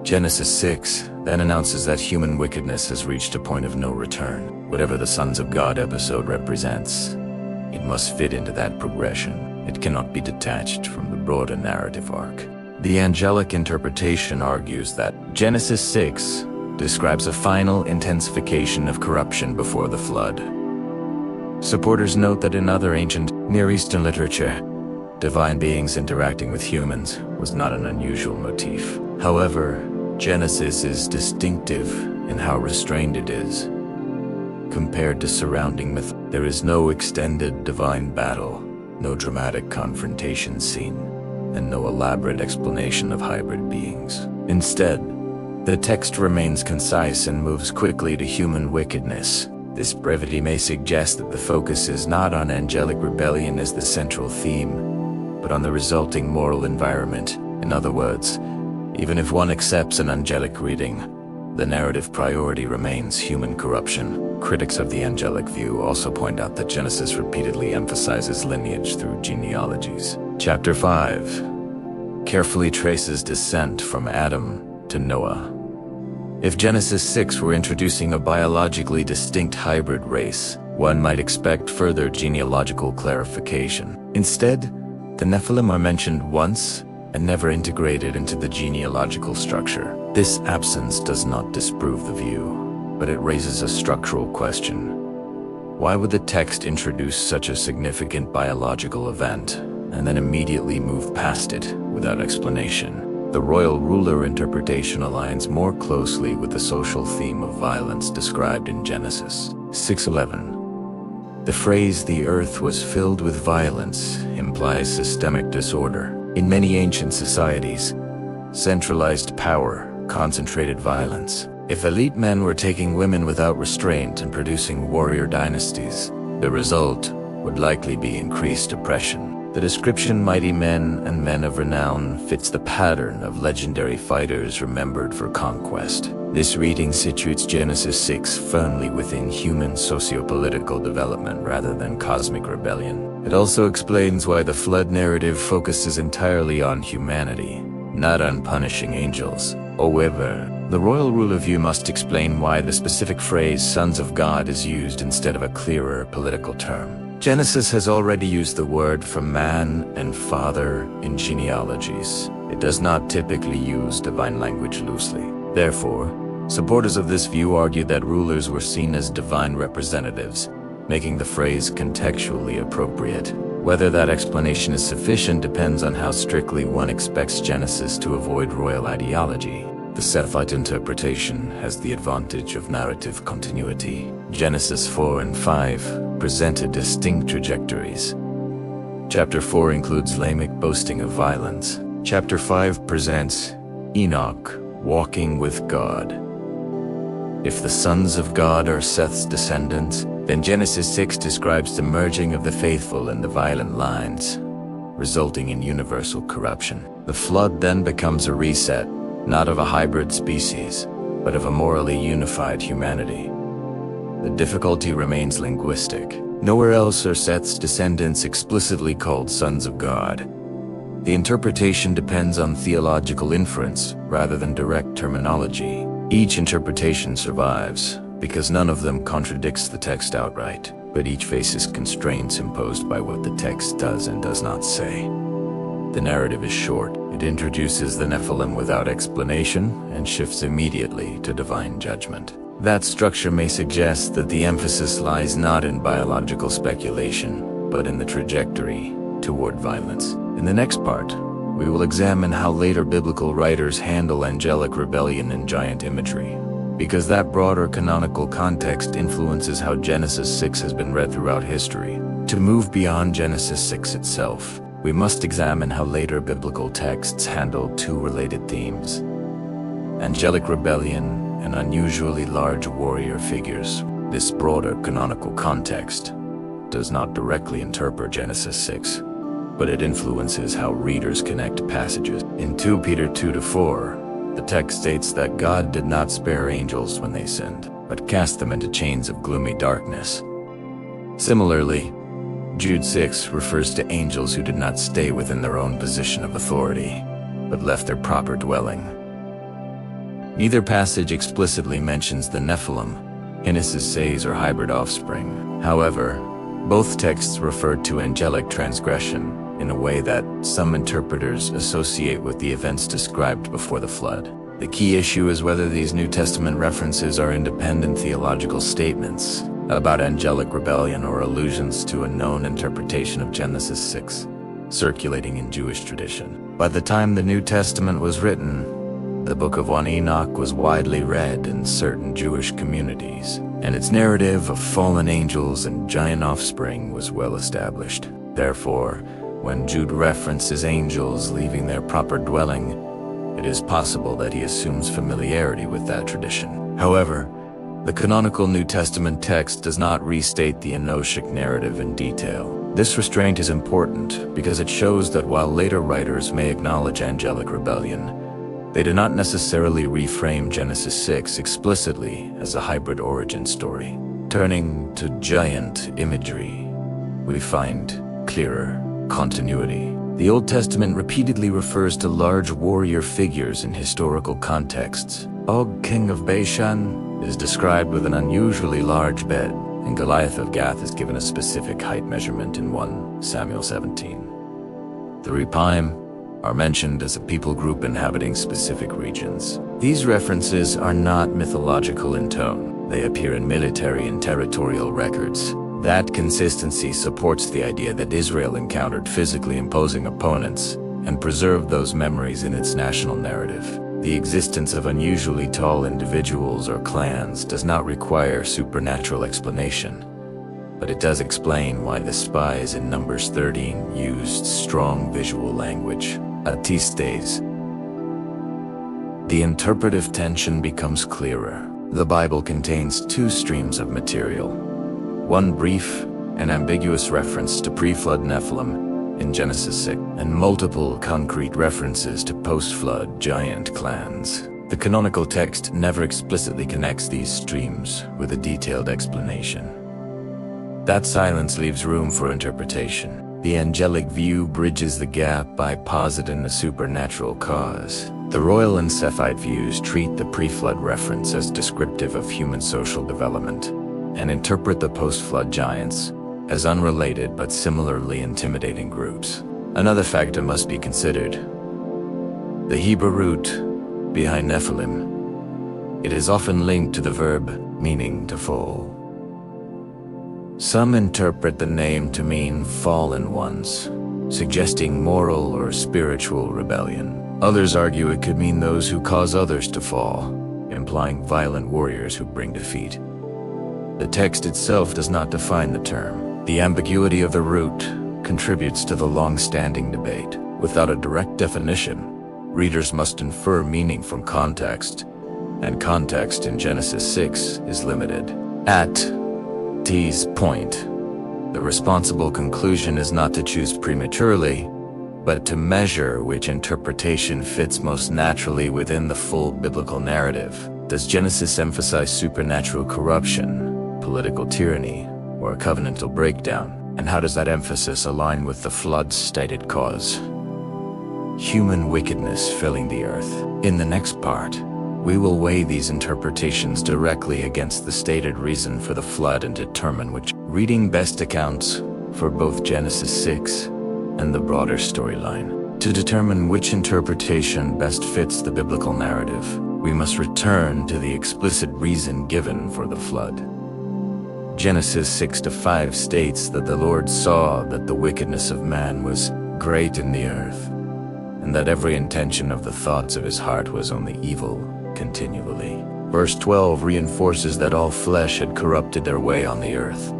Genesis 6 then announces that human wickedness has reached a point of no return. Whatever the Sons of God episode represents, it must fit into that progression. It cannot be detached from the broader narrative arc. The angelic interpretation argues that Genesis 6 describes a final intensification of corruption before the flood. Supporters note that in other ancient Near Eastern literature, divine beings interacting with humans was not an unusual motif. However, Genesis is distinctive in how restrained it is. Compared to surrounding myth, there is no extended divine battle, no dramatic confrontation scene, and no elaborate explanation of hybrid beings. Instead, the text remains concise and moves quickly to human wickedness. This brevity may suggest that the focus is not on angelic rebellion as the central theme, but on the resulting moral environment. In other words, even if one accepts an angelic reading, the narrative priority remains human corruption. Critics of the angelic view also point out that Genesis repeatedly emphasizes lineage through genealogies. Chapter 5 carefully traces descent from Adam to Noah. If Genesis 6 were introducing a biologically distinct hybrid race, one might expect further genealogical clarification. Instead, the Nephilim are mentioned once and never integrated into the genealogical structure. This absence does not disprove the view, but it raises a structural question. Why would the text introduce such a significant biological event and then immediately move past it without explanation? The royal ruler interpretation aligns more closely with the social theme of violence described in Genesis 6:11. The phrase "the earth was filled with violence" implies systemic disorder. In many ancient societies, centralized power concentrated violence. If elite men were taking women without restraint and producing warrior dynasties, the result would likely be increased oppression. The description "mighty men and men of renown" fits the pattern of legendary fighters remembered for conquest. This reading situates Genesis 6 firmly within human socio-political development rather than cosmic rebellion. It also explains why the flood narrative focuses entirely on humanity, not on punishing angels. However, the royal ruler view must explain why the specific phrase "sons of God" is used instead of a clearer political term. Genesis has already used the word for man and father in genealogies. It does not typically use divine language loosely. Therefore, supporters of this view argue that rulers were seen as divine representatives, making the phrase contextually appropriate. Whether that explanation is sufficient depends on how strictly one expects Genesis to avoid royal ideology. The Sethite interpretation has the advantage of narrative continuity. Genesis 4 and 5 presented distinct trajectories. Chapter 4 includes Lamech boasting of violence. Chapter 5 presents Enoch walking with God. If the sons of God are Seth's descendants, then Genesis 6 describes the merging of the faithful and the violent lines, resulting in universal corruption. The flood then becomes a reset, not of a hybrid species, but of a morally unified humanity. The difficulty remains linguistic. Nowhere else are Seth's descendants explicitly called sons of God. The interpretation depends on theological inference rather than direct terminology. Each interpretation survives, because none of them contradicts the text outright, but each faces constraints imposed by what the text does and does not say. The narrative is short. It introduces the Nephilim without explanation and shifts immediately to divine judgment. That structure may suggest that the emphasis lies not in biological speculation, but in the trajectory toward violence. In the next part, we will examine how later biblical writers handle angelic rebellion and giant imagery, because that broader canonical context influences how Genesis 6 has been read throughout history. To move beyond Genesis 6 itself, we must examine how later biblical texts handle two related themes: angelic rebellion and unusually large warrior figures. This broader canonical context does not directly interpret Genesis 6, but it influences how readers connect passages. In 2 Peter 2-4, the text states that God did not spare angels when they sinned, but cast them into chains of gloomy darkness. Similarly, Jude 6 refers to angels who did not stay within their own position of authority, but left their proper dwelling. Neither passage explicitly mentions the Nephilim. Genesis says are hybrid offspring. However, both texts refer to angelic transgression in a way that some interpreters associate with the events described before the flood. The key issue is whether these New Testament references are independent theological statements about angelic rebellion or allusions to a known interpretation of Genesis 6, circulating in Jewish tradition. By the time the New Testament was written, the Book of 1 Enoch was widely read in certain Jewish communities, and its narrative of fallen angels and giant offspring was well established. Therefore, when Jude references angels leaving their proper dwelling, it is possible that he assumes familiarity with that tradition. However, the canonical New Testament text does not restate the Enochic narrative in detail. This restraint is important because it shows that while later writers may acknowledge angelic rebellion, they do not necessarily reframe Genesis 6 explicitly as a hybrid origin story. Turning to giant imagery, we find clearer continuity. The Old Testament repeatedly refers to large warrior figures in historical contexts. Og, king of Bashan, is described with an unusually large bed, and Goliath of Gath is given a specific height measurement in 1 Samuel 17. The Rephaim are mentioned as a people group inhabiting specific regions. These references are not mythological in tone. They appear in military and territorial records. That consistency supports the idea that Israel encountered physically imposing opponents and preserved those memories in its national narrative. The existence of unusually tall individuals or clans does not require supernatural explanation, but it does explain why the spies in Numbers 13 used strong visual language. Atistes. The interpretive tension becomes clearer. The Bible contains two streams of material. One brief and ambiguous reference to pre-flood Nephilim in Genesis 6, and multiple concrete references to post-flood giant clans. The canonical text never explicitly connects these streams with a detailed explanation. That silence leaves room for interpretation. The angelic view bridges the gap by positing a supernatural cause. The royal and Sethite views treat the pre-flood reference as descriptive of human social development, and interpret the post-flood giants as unrelated but similarly intimidating groups. Another factor must be considered: the Hebrew root behind Nephilim. It is often linked to the verb meaning to fall. Some interpret the name to mean fallen ones, suggesting moral or spiritual rebellion. Others argue it could mean those who cause others to fall, implying violent warriors who bring defeat. The text itself does not define the term. The ambiguity of the root contributes to the long-standing debate. Without a direct definition, readers must infer meaning from context, and context in Genesis 6 is limited. At T's point, the responsible conclusion is not to choose prematurely, but to measure which interpretation fits most naturally within the full biblical narrative. Does Genesis emphasize supernatural corruption, political tyranny, or a covenantal breakdown? And how does that emphasis align with the flood's stated cause? Human wickedness filling the earth. In the next part, we will weigh these interpretations directly against the stated reason for the flood and determine which reading best accounts for both Genesis 6 and the broader storyline. To determine which interpretation best fits the biblical narrative, we must return to the explicit reason given for the flood. Genesis 6-5 states that the Lord saw that the wickedness of man was great in the earth, and that every intention of the thoughts of his heart was only evil continually. Verse 12 reinforces that all flesh had corrupted their way on the earth.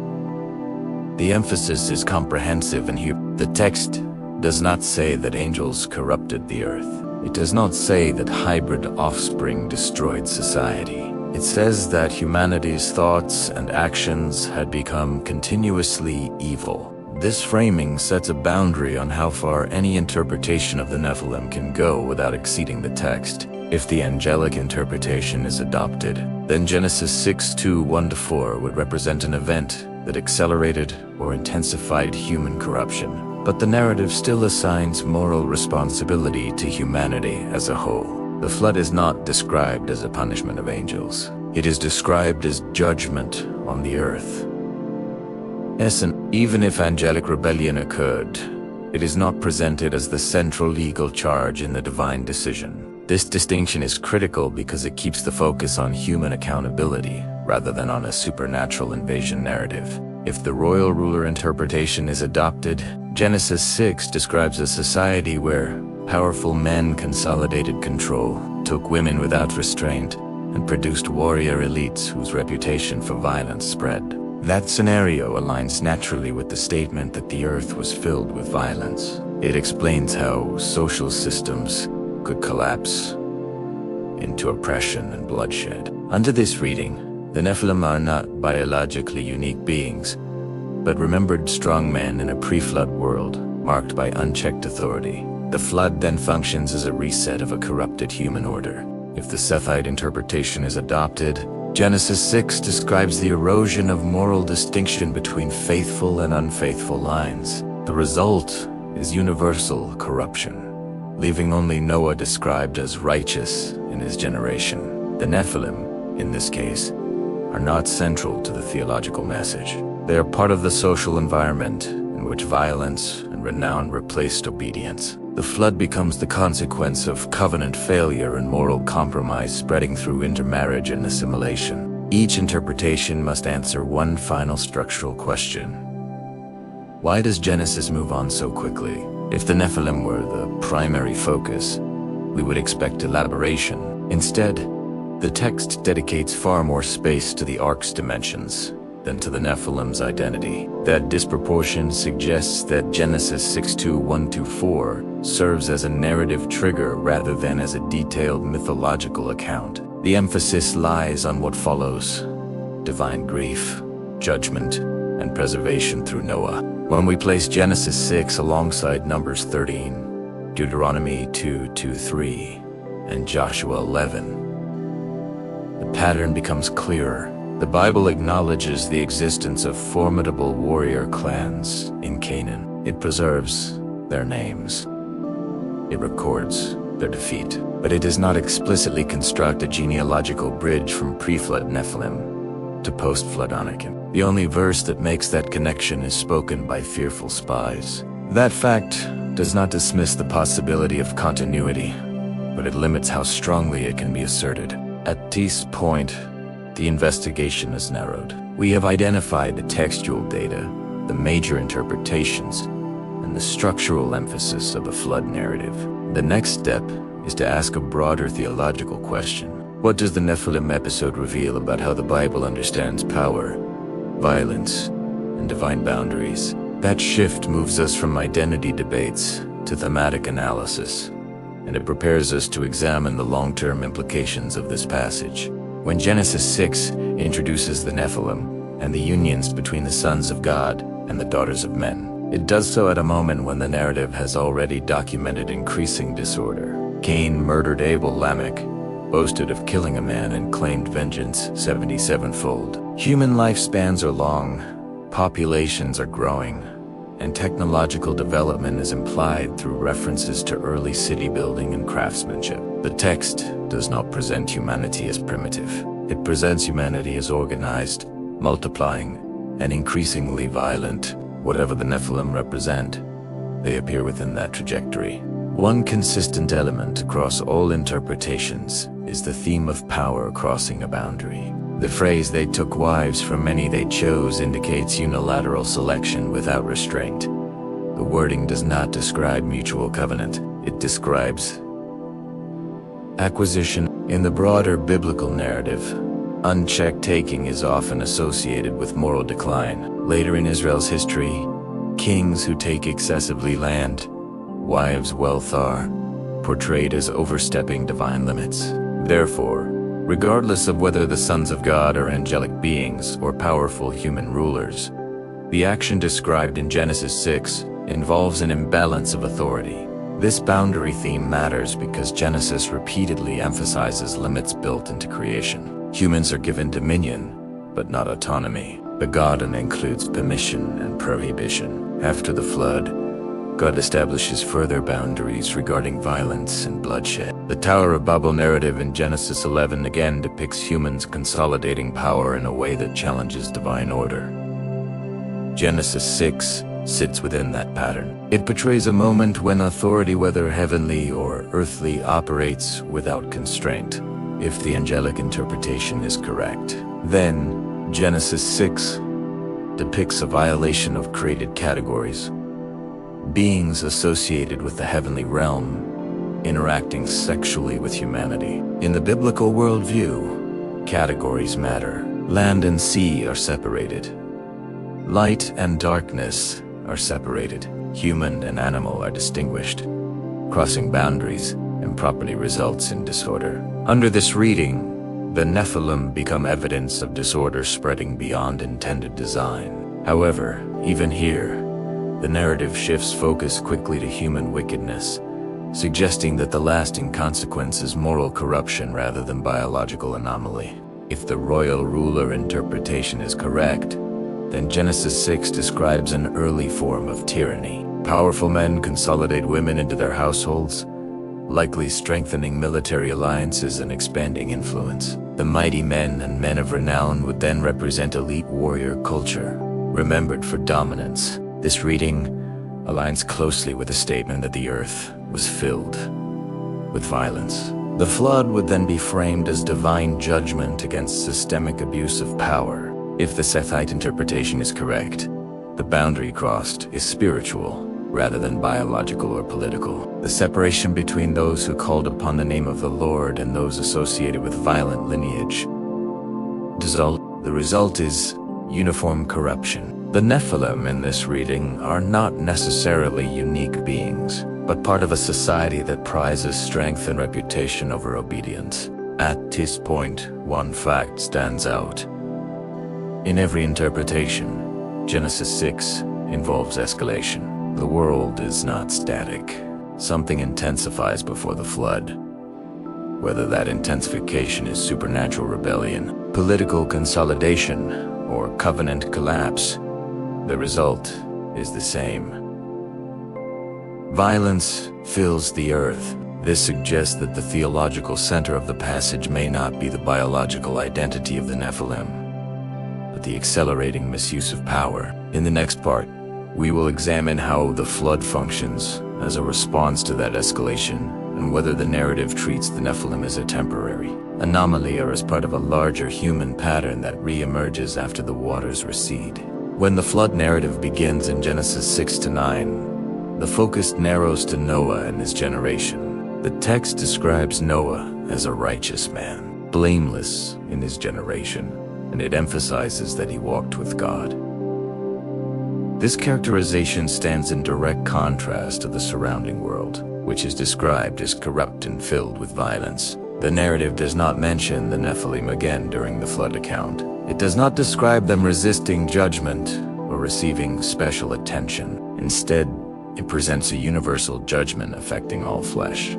The emphasis is comprehensive and the text does not say that angels corrupted the earth. It does not say that hybrid offspring destroyed society. It says that humanity's thoughts and actions had become continuously evil. This framing sets a boundary on how far any interpretation of the Nephilim can go without exceeding the text. If the angelic interpretation is adopted, then Genesis 6:1-4 would represent an event that accelerated or intensified human corruption. But the narrative still assigns moral responsibility to humanity as a whole. The flood is not described as a punishment of angels. It is described as judgment on the earth. Even if angelic rebellion occurred, it is not presented as the central legal charge in the divine decision. This distinction is critical because it keeps the focus on human accountability rather than on a supernatural invasion narrative. If the royal ruler interpretation is adopted, Genesis 6 describes a society where powerful men consolidated control, took women without restraint, and produced warrior elites whose reputation for violence spread. That scenario aligns naturally with the statement that the earth was filled with violence. It explains how social systems could collapse into oppression and bloodshed. Under this reading, the Nephilim are not biologically unique beings, but remembered strong men in a pre-flood world marked by unchecked authority. The flood then functions as a reset of a corrupted human order. If the Sethite interpretation is adopted, Genesis 6 describes the erosion of moral distinction between faithful and unfaithful lines. The result is universal corruption, leaving only Noah described as righteous in his generation. The Nephilim, in this case, are not central to the theological message. They are part of the social environment in which violence and renown replaced obedience. The flood becomes the consequence of covenant failure and moral compromise spreading through intermarriage and assimilation. Each interpretation must answer one final structural question. Why does Genesis move on so quickly? If the Nephilim were the primary focus, we would expect elaboration. Instead, the text dedicates far more space to the ark's dimensions than to the Nephilim's identity. That disproportion suggests that Genesis 6:1-4 serves as a narrative trigger rather than as a detailed mythological account. The emphasis lies on what follows: divine grief, judgment, and preservation through Noah. When we place Genesis 6 alongside Numbers 13, Deuteronomy 2:2-3, and Joshua 11, the pattern becomes clearer. The Bible acknowledges the existence of formidable warrior clans in Canaan. It preserves their names. It records their defeat. But it does not explicitly construct a genealogical bridge from pre-flood Nephilim to post-flood Anakim. The only verse that makes that connection is spoken by fearful spies. That fact does not dismiss the possibility of continuity, but it limits how strongly it can be asserted. At this point, the investigation is narrowed. We have identified the textual data, the major interpretations, and the structural emphasis of a flood narrative. The next step is to ask a broader theological question. What does the Nephilim episode reveal about how the Bible understands power, violence, and divine boundaries? That shift moves us from identity debates to thematic analysis, and it prepares us to examine the long-term implications of this passage. When Genesis 6 introduces the Nephilim and the unions between the sons of God and the daughters of men, it does so at a moment when the narrative has already documented increasing disorder. Cain murdered Abel. Lamech boasted of killing a man and claimed vengeance 77-fold. Human lifespans are long, populations are growing, and technological development is implied through references to early city building and craftsmanship. The text does not present humanity as primitive. It presents humanity as organized, multiplying, and increasingly violent. Whatever the Nephilim represent, they appear within that trajectory. One consistent element across all interpretations is the theme of power crossing a boundary. The phrase "they took wives from many they chose" indicates unilateral selection without restraint. The wording does not describe mutual covenant. It describes acquisition. In the broader biblical narrative, unchecked taking is often associated with moral decline. Later in Israel's history, kings who take excessively land, wives' wealth are portrayed as overstepping divine limits. Therefore, regardless of whether the sons of God are angelic beings or powerful human rulers, the action described in Genesis 6 involves an imbalance of authority. This boundary theme matters because Genesis repeatedly emphasizes limits built into creation. Humans are given dominion, but not autonomy. The garden includes permission and prohibition. After the flood, God establishes further boundaries regarding violence and bloodshed. The Tower of Babel narrative in Genesis 11 again depicts humans consolidating power in a way that challenges divine order. Genesis 6 sits within that pattern. It portrays a moment when authority, whether heavenly or earthly, operates without constraint. If the angelic interpretation is correct, then Genesis 6 depicts a violation of created categories. Beings associated with the heavenly realm interacting sexually with humanity. In the biblical worldview, categories matter. Land and sea are separated, Light and darkness are separated. Human and animal are distinguished. Crossing boundaries improperly results in disorder. Under this reading, the Nephilim become evidence of disorder spreading beyond intended design. However, even here, the narrative shifts focus quickly to human wickedness, suggesting that the lasting consequence is moral corruption rather than biological anomaly. If the royal ruler interpretation is correct, then Genesis 6 describes an early form of tyranny. Powerful men consolidate women into their households, likely strengthening military alliances and expanding influence. The mighty men and men of renown would then represent elite warrior culture, remembered for dominance. This reading aligns closely with the statement that the earth was filled with violence. The flood would then be framed as divine judgment against systemic abuse of power. If the Sethite interpretation is correct, the boundary crossed is spiritual rather than biological or political. The separation between those who called upon the name of the Lord and those associated with violent lineage. The result is uniform corruption. The Nephilim in this reading are not necessarily unique beings, but part of a society that prizes strength and reputation over obedience. At this point, one fact stands out. In every interpretation, Genesis 6 involves escalation. The world is not static. Something intensifies before the flood. Whether that intensification is supernatural rebellion, political consolidation, or covenant collapse, the result is the same. Violence fills the earth. This suggests that the theological center of the passage may not be the biological identity of the Nephilim, but the accelerating misuse of power. In the next part, we will examine how the flood functions as a response to that escalation, and whether the narrative treats the Nephilim as a temporary anomaly or as part of a larger human pattern that re-emerges after the waters recede. When the flood narrative begins in Genesis 6 to 9, the focus narrows to Noah and his generation. The text describes Noah as a righteous man, blameless in his generation, and it emphasizes that he walked with God. This characterization stands in direct contrast to the surrounding world, which is described as corrupt and filled with violence. The narrative does not mention the Nephilim again during the flood account. It does not describe them resisting judgment or receiving special attention. Instead, it presents a universal judgment affecting all flesh.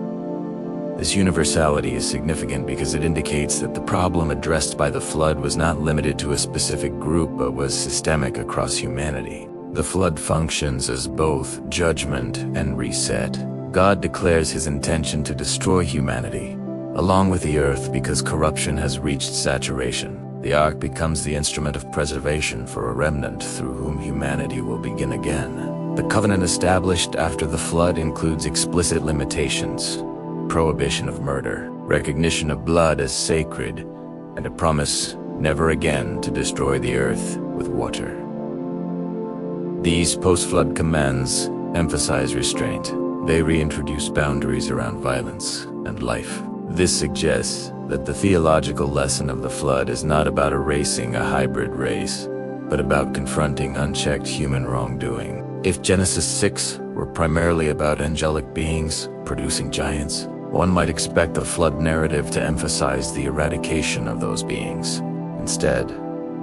This universality is significant because it indicates that the problem addressed by the flood was not limited to a specific group but was systemic across humanity. The flood functions as both judgment and reset. God declares his intention to destroy humanity, along with the earth, because corruption has reached saturation. The ark becomes the instrument of preservation for a remnant through whom humanity will begin again. The covenant established after the flood includes explicit limitations, prohibition of murder, recognition of blood as sacred, and a promise never again to destroy the earth with water. These post-flood commands emphasize restraint. They reintroduce boundaries around violence and life. This suggests that the theological lesson of the flood is not about erasing a hybrid race, but about confronting unchecked human wrongdoing. If Genesis 6 were primarily about angelic beings producing giants, one might expect the flood narrative to emphasize the eradication of those beings. Instead,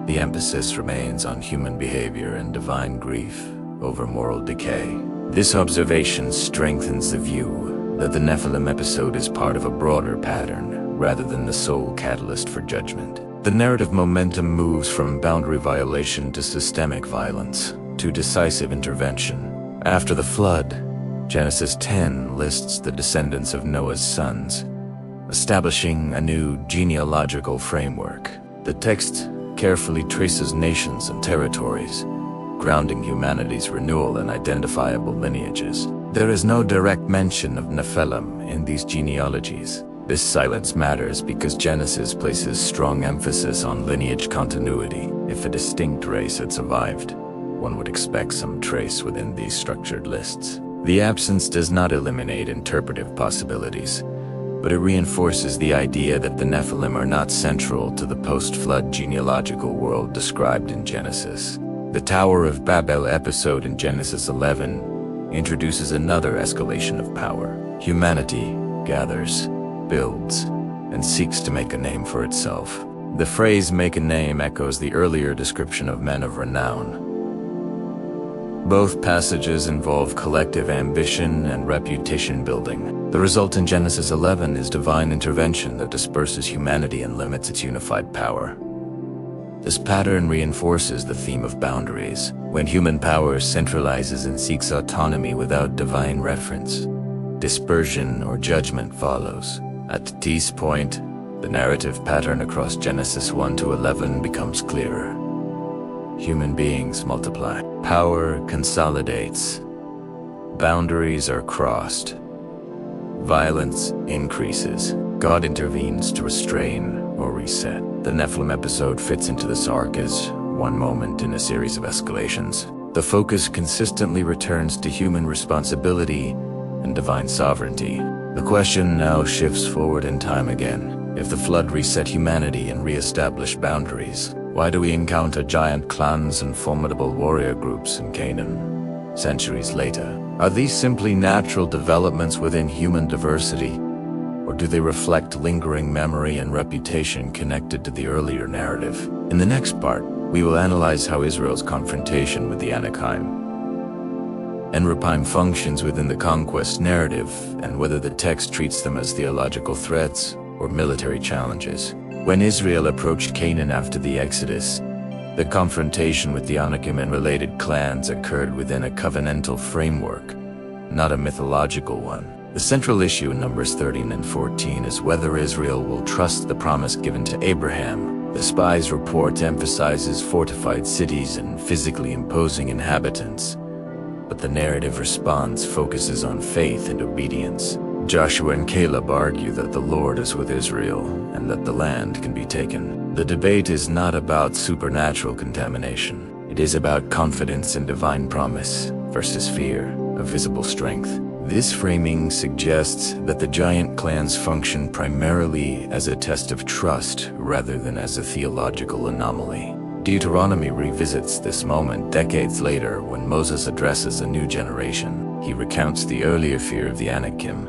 the emphasis remains on human behavior and divine grief over moral decay. This observation strengthens the view that the Nephilim episode is part of a broader pattern, rather than the sole catalyst for judgment. The narrative momentum moves from boundary violation to systemic violence, to decisive intervention. After the flood, Genesis 10 lists the descendants of Noah's sons, establishing a new genealogical framework. The text carefully traces nations and territories, grounding humanity's renewal in identifiable lineages. There is no direct mention of Nephilim in these genealogies. This silence matters because Genesis places strong emphasis on lineage continuity. If a distinct race had survived, one would expect some trace within these structured lists. The absence does not eliminate interpretive possibilities, but it reinforces the idea that the Nephilim are not central to the post-flood genealogical world described in Genesis. The Tower of Babel episode in Genesis 11 introduces another escalation of power. Humanity gathers, builds, and seeks to make a name for itself. The phrase "make a name" echoes the earlier description of men of renown. Both passages involve collective ambition and reputation building. The result in Genesis 11 is divine intervention that disperses humanity and limits its unified power. This pattern reinforces the theme of boundaries. When human power centralizes and seeks autonomy without divine reference, dispersion or judgment follows. At this point, the narrative pattern across Genesis 1 to 11 becomes clearer. Human beings multiply. Power consolidates. Boundaries are crossed. Violence increases. God intervenes to restrain or reset. The Nephilim episode fits into this arc as one moment in a series of escalations. The focus consistently returns to human responsibility and divine sovereignty. The question now shifts forward in time again. If the flood reset humanity and re-established boundaries, why do we encounter giant clans and formidable warrior groups in Canaan centuries later? Are these simply natural developments within human diversity, or do they reflect lingering memory and reputation connected to the earlier narrative? In the next part, we will analyze how Israel's confrontation with the Anakim and Rephaim functions within the conquest narrative, and whether the text treats them as theological threats or military challenges. When Israel approached Canaan after the Exodus, the confrontation with the Anakim and related clans occurred within a covenantal framework, not a mythological one. The central issue in Numbers 13 and 14 is whether Israel will trust the promise given to Abraham. The spies' report emphasizes fortified cities and physically imposing inhabitants, but the narrative response focuses on faith and obedience. Joshua and Caleb argue that the Lord is with Israel and that the land can be taken. The debate is not about supernatural contamination. It is about confidence in divine promise versus fear of visible strength. This framing suggests that the giant clans function primarily as a test of trust rather than as a theological anomaly. Deuteronomy revisits this moment decades later when Moses addresses a new generation. He recounts the earlier fear of the Anakim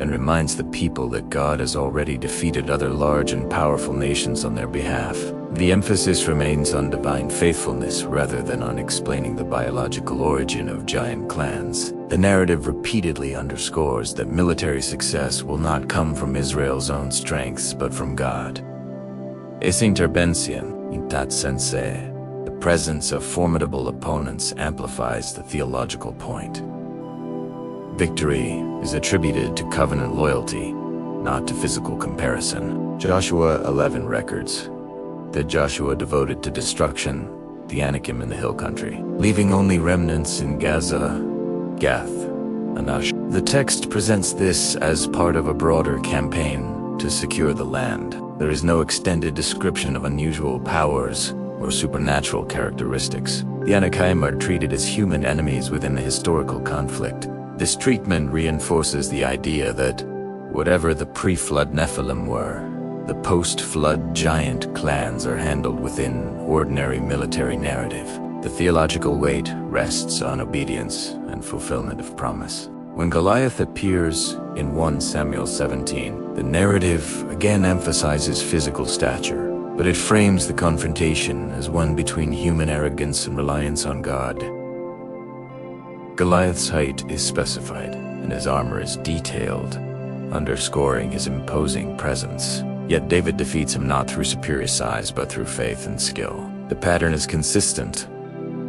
and reminds the people that God has already defeated other large and powerful nations on their behalf. The emphasis remains on divine faithfulness rather than on explaining the biological origin of giant clans. The narrative repeatedly underscores that military success will not come from Israel's own strengths but from God. Esa intervención, in that sense, the presence of formidable opponents amplifies the theological point. Victory is attributed to covenant loyalty, not to physical comparison. Joshua 11 records that Joshua devoted to destruction the Anakim in the hill country, leaving only remnants in Gaza, Gath, and Ash. The text presents this as part of a broader campaign to secure the land. There is no extended description of unusual powers or supernatural characteristics. The Anakim are treated as human enemies within the historical conflict. This treatment reinforces the idea that, whatever the pre-flood Nephilim were, the post-flood giant clans are handled within ordinary military narrative. The theological weight rests on obedience and fulfillment of promise. When Goliath appears in 1 Samuel 17, the narrative again emphasizes physical stature, but it frames the confrontation as one between human arrogance and reliance on God. Goliath's height is specified, and his armor is detailed, underscoring his imposing presence. Yet David defeats him not through superior size, but through faith and skill. The pattern is consistent.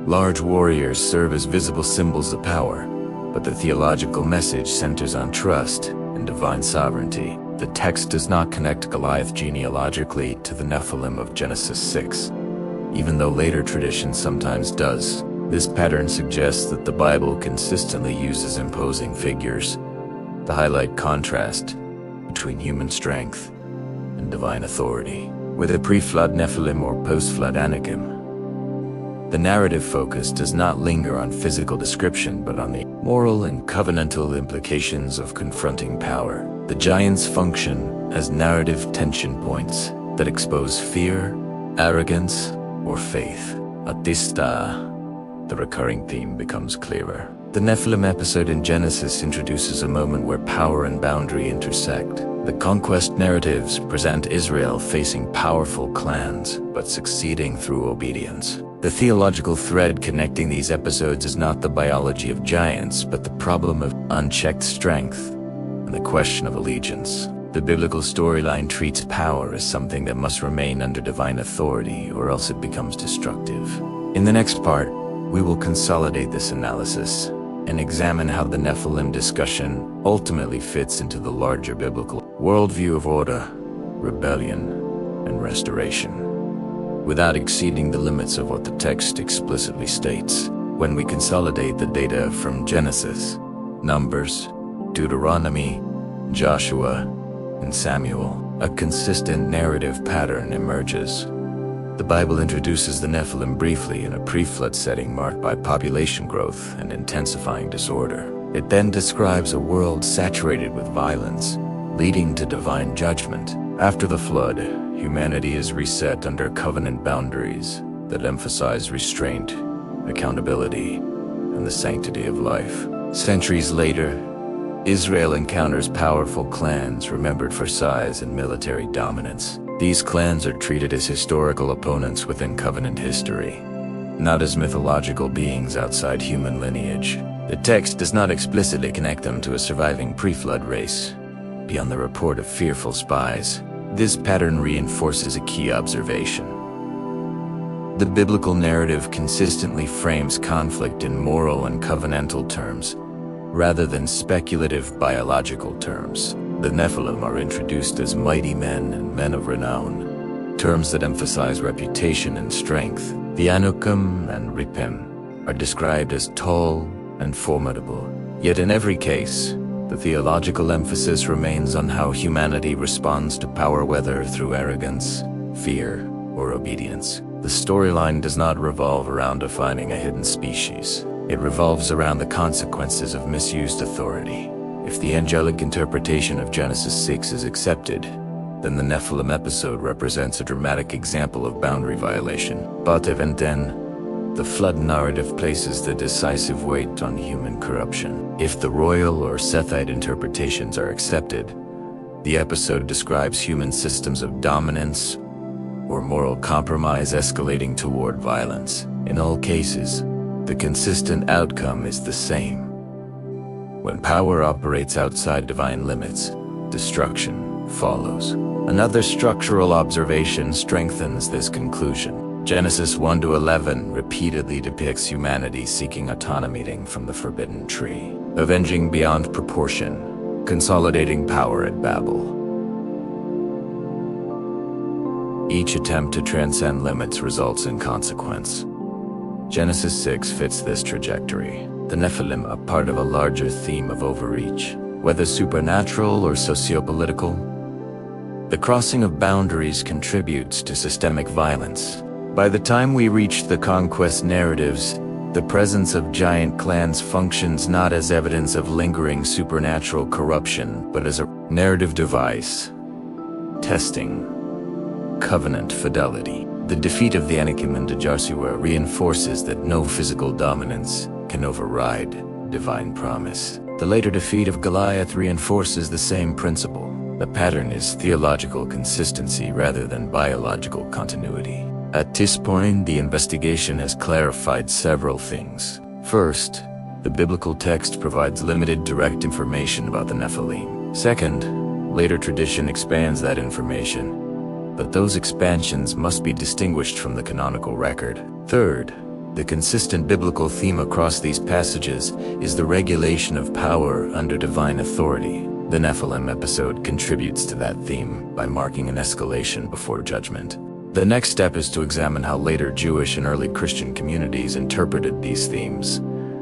Large warriors serve as visible symbols of power, but the theological message centers on trust and divine sovereignty. The text does not connect Goliath genealogically to the Nephilim of Genesis 6, even though later tradition sometimes does. This pattern suggests that the Bible consistently uses imposing figures to highlight contrast between human strength and divine authority. Whether pre-flood Nephilim or post-flood Anakim, the narrative focus does not linger on physical description but on the moral and covenantal implications of confronting power. The giants function as narrative tension points that expose fear, arrogance, or faith. At this the recurring theme becomes clearer. The Nephilim episode in Genesis introduces a moment where power and boundary intersect. The conquest narratives present Israel facing powerful clans, but succeeding through obedience. The theological thread connecting these episodes is not the biology of giants, but the problem of unchecked strength and the question of allegiance. The biblical storyline treats power as something that must remain under divine authority, or else it becomes destructive. In the next part, we will consolidate this analysis and examine how the Nephilim discussion ultimately fits into the larger biblical worldview of order, rebellion, and restoration, without exceeding the limits of what the text explicitly states. When we consolidate the data from Genesis, Numbers, Deuteronomy, Joshua, and Samuel, a consistent narrative pattern emerges. The Bible introduces the Nephilim briefly in a pre-flood setting marked by population growth and intensifying disorder. It then describes a world saturated with violence, leading to divine judgment. After the flood, humanity is reset under covenant boundaries that emphasize restraint, accountability, and the sanctity of life. Centuries later, Israel encounters powerful clans remembered for size and military dominance. These clans are treated as historical opponents within covenant history, not as mythological beings outside human lineage. The text does not explicitly connect them to a surviving pre-flood race, beyond the report of fearful spies. This pattern reinforces a key observation. The biblical narrative consistently frames conflict in moral and covenantal terms, rather than speculative biological terms. The Nephilim are introduced as mighty men and men of renown, terms that emphasize reputation and strength. The Anakim and Rephaim are described as tall and formidable. Yet in every case, the theological emphasis remains on how humanity responds to power, whether through arrogance, fear, or obedience. The storyline does not revolve around defining a hidden species. It revolves around the consequences of misused authority. If the angelic interpretation of Genesis 6 is accepted, then the Nephilim episode represents a dramatic example of boundary violation. But even then, the flood narrative places the decisive weight on human corruption. If the royal or Sethite interpretations are accepted, the episode describes human systems of dominance or moral compromise escalating toward violence. In all cases, the consistent outcome is the same. When power operates outside divine limits, destruction follows. Another structural observation strengthens this conclusion. Genesis 1-11 repeatedly depicts humanity seeking autonomy from the forbidden tree, avenging beyond proportion, consolidating power at Babel. Each attempt to transcend limits results in consequence. Genesis 6 fits this trajectory. The Nephilim are part of a larger theme of overreach, whether supernatural or sociopolitical. The crossing of boundaries contributes to systemic violence. By the time we reach the conquest narratives, the presence of giant clans functions not as evidence of lingering supernatural corruption, but as a narrative device, testing covenant fidelity. The defeat of the Anakim and Joshua reinforces that no physical dominance can override divine promise. The later defeat of Goliath reinforces the same principle. The pattern is theological consistency rather than biological continuity. At this point, the investigation has clarified several things. First, the biblical text provides limited direct information about the Nephilim. Second, later tradition expands that information, but those expansions must be distinguished from the canonical record. Third, the consistent biblical theme across these passages is the regulation of power under divine authority. The Nephilim episode contributes to that theme by marking an escalation before judgment. The next step is to examine how later Jewish and early Christian communities interpreted these themes,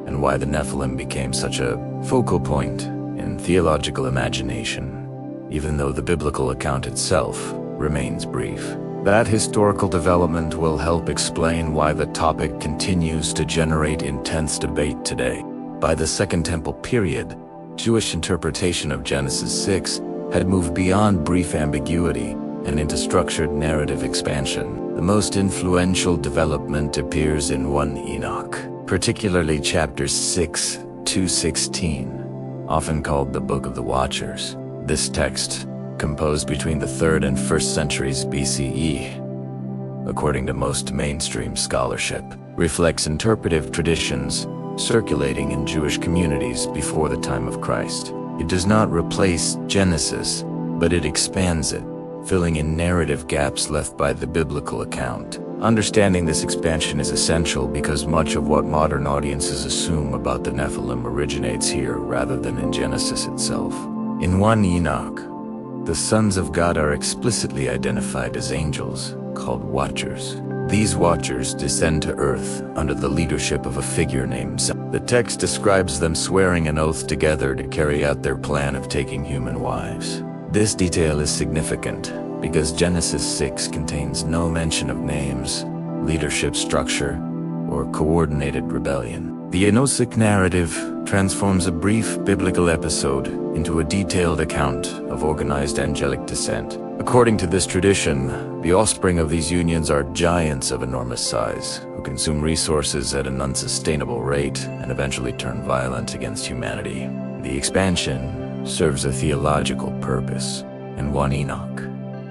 and why the Nephilim became such a focal point in theological imagination, even though the biblical account itself remains brief. That historical development will help explain why the topic continues to generate intense debate today. By the Second Temple period, Jewish interpretation of Genesis 6 had moved beyond brief ambiguity and into structured narrative expansion. The most influential development appears in 1 Enoch, particularly chapters 6 to 16, often called the Book of the Watchers. This text, composed between the 3rd and 1st centuries BCE, according to most mainstream scholarship, reflects interpretive traditions circulating in Jewish communities before the time of Christ. It does not replace Genesis, but it expands it, filling in narrative gaps left by the biblical account. Understanding this expansion is essential because much of what modern audiences assume about the Nephilim originates here rather than in Genesis itself. In 1 Enoch, the sons of God are explicitly identified as angels, called Watchers. These Watchers descend to earth under the leadership of a figure named Seth. The text describes them swearing an oath together to carry out their plan of taking human wives. This detail is significant because Genesis 6 contains no mention of names, leadership structure, or coordinated rebellion. The Enochic narrative transforms a brief biblical episode into a detailed account of organized angelic descent. According to this tradition, the offspring of these unions are giants of enormous size, who consume resources at an unsustainable rate and eventually turn violent against humanity. The expansion serves a theological purpose. In 1 Enoch,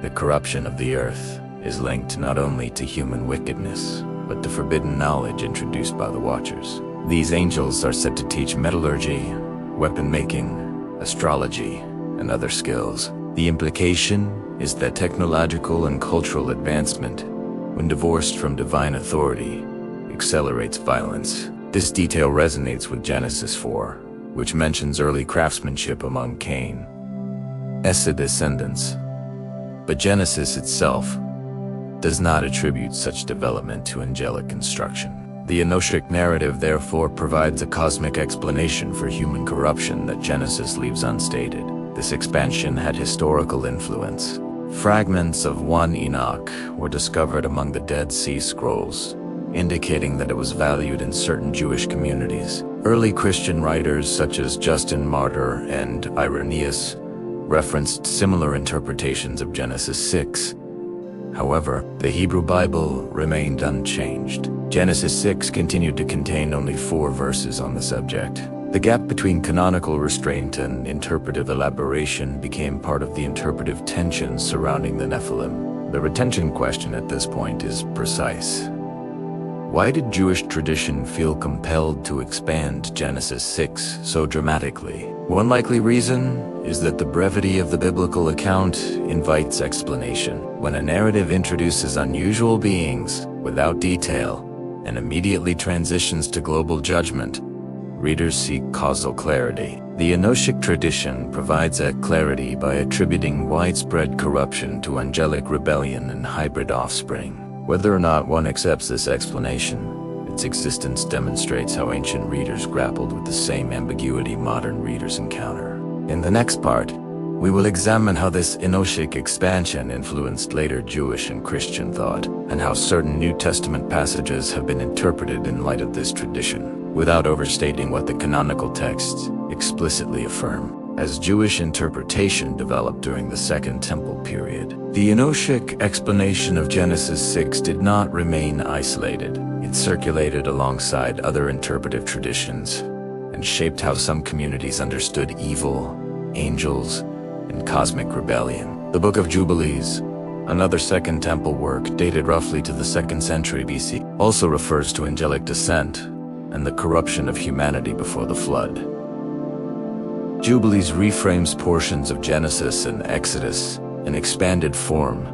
the corruption of the earth is linked not only to human wickedness, but to forbidden knowledge introduced by the Watchers. These angels are said to teach metallurgy, weapon making, astrology, and other skills. The implication is that technological and cultural advancement, when divorced from divine authority, accelerates violence. This detail resonates with Genesis 4, which mentions early craftsmanship among Cain's descendants. But Genesis itself does not attribute such development to angelic instruction. The Enochic narrative therefore provides a cosmic explanation for human corruption that Genesis leaves unstated. This expansion had historical influence. Fragments of 1 Enoch were discovered among the Dead Sea Scrolls, indicating that it was valued in certain Jewish communities. Early Christian writers such as Justin Martyr and Irenaeus referenced similar interpretations of Genesis 6. However, the Hebrew Bible remained unchanged. Genesis 6 continued to contain only 4 verses on the subject. The gap between canonical restraint and interpretive elaboration became part of the interpretive tensions surrounding the Nephilim. The retention question at this point is precise. Why did Jewish tradition feel compelled to expand Genesis 6 so dramatically? One likely reason is that the brevity of the biblical account invites explanation. When a narrative introduces unusual beings without detail and immediately transitions to global judgment, readers seek causal clarity. The Enochic tradition provides that clarity by attributing widespread corruption to angelic rebellion and hybrid offspring. Whether or not one accepts this explanation, its existence demonstrates how ancient readers grappled with the same ambiguity modern readers encounter. In the next part, we will examine how this Enochic expansion influenced later Jewish and Christian thought, and how certain New Testament passages have been interpreted in light of this tradition, without overstating what the canonical texts explicitly affirm. As Jewish interpretation developed during the Second Temple period, the Enochic explanation of Genesis 6 did not remain isolated. It circulated alongside other interpretive traditions and shaped how some communities understood evil, angels, and cosmic rebellion. The Book of Jubilees, another Second Temple work dated roughly to the 2nd century BC, also refers to angelic descent and the corruption of humanity before the flood. Jubilees reframes portions of Genesis and Exodus in expanded form,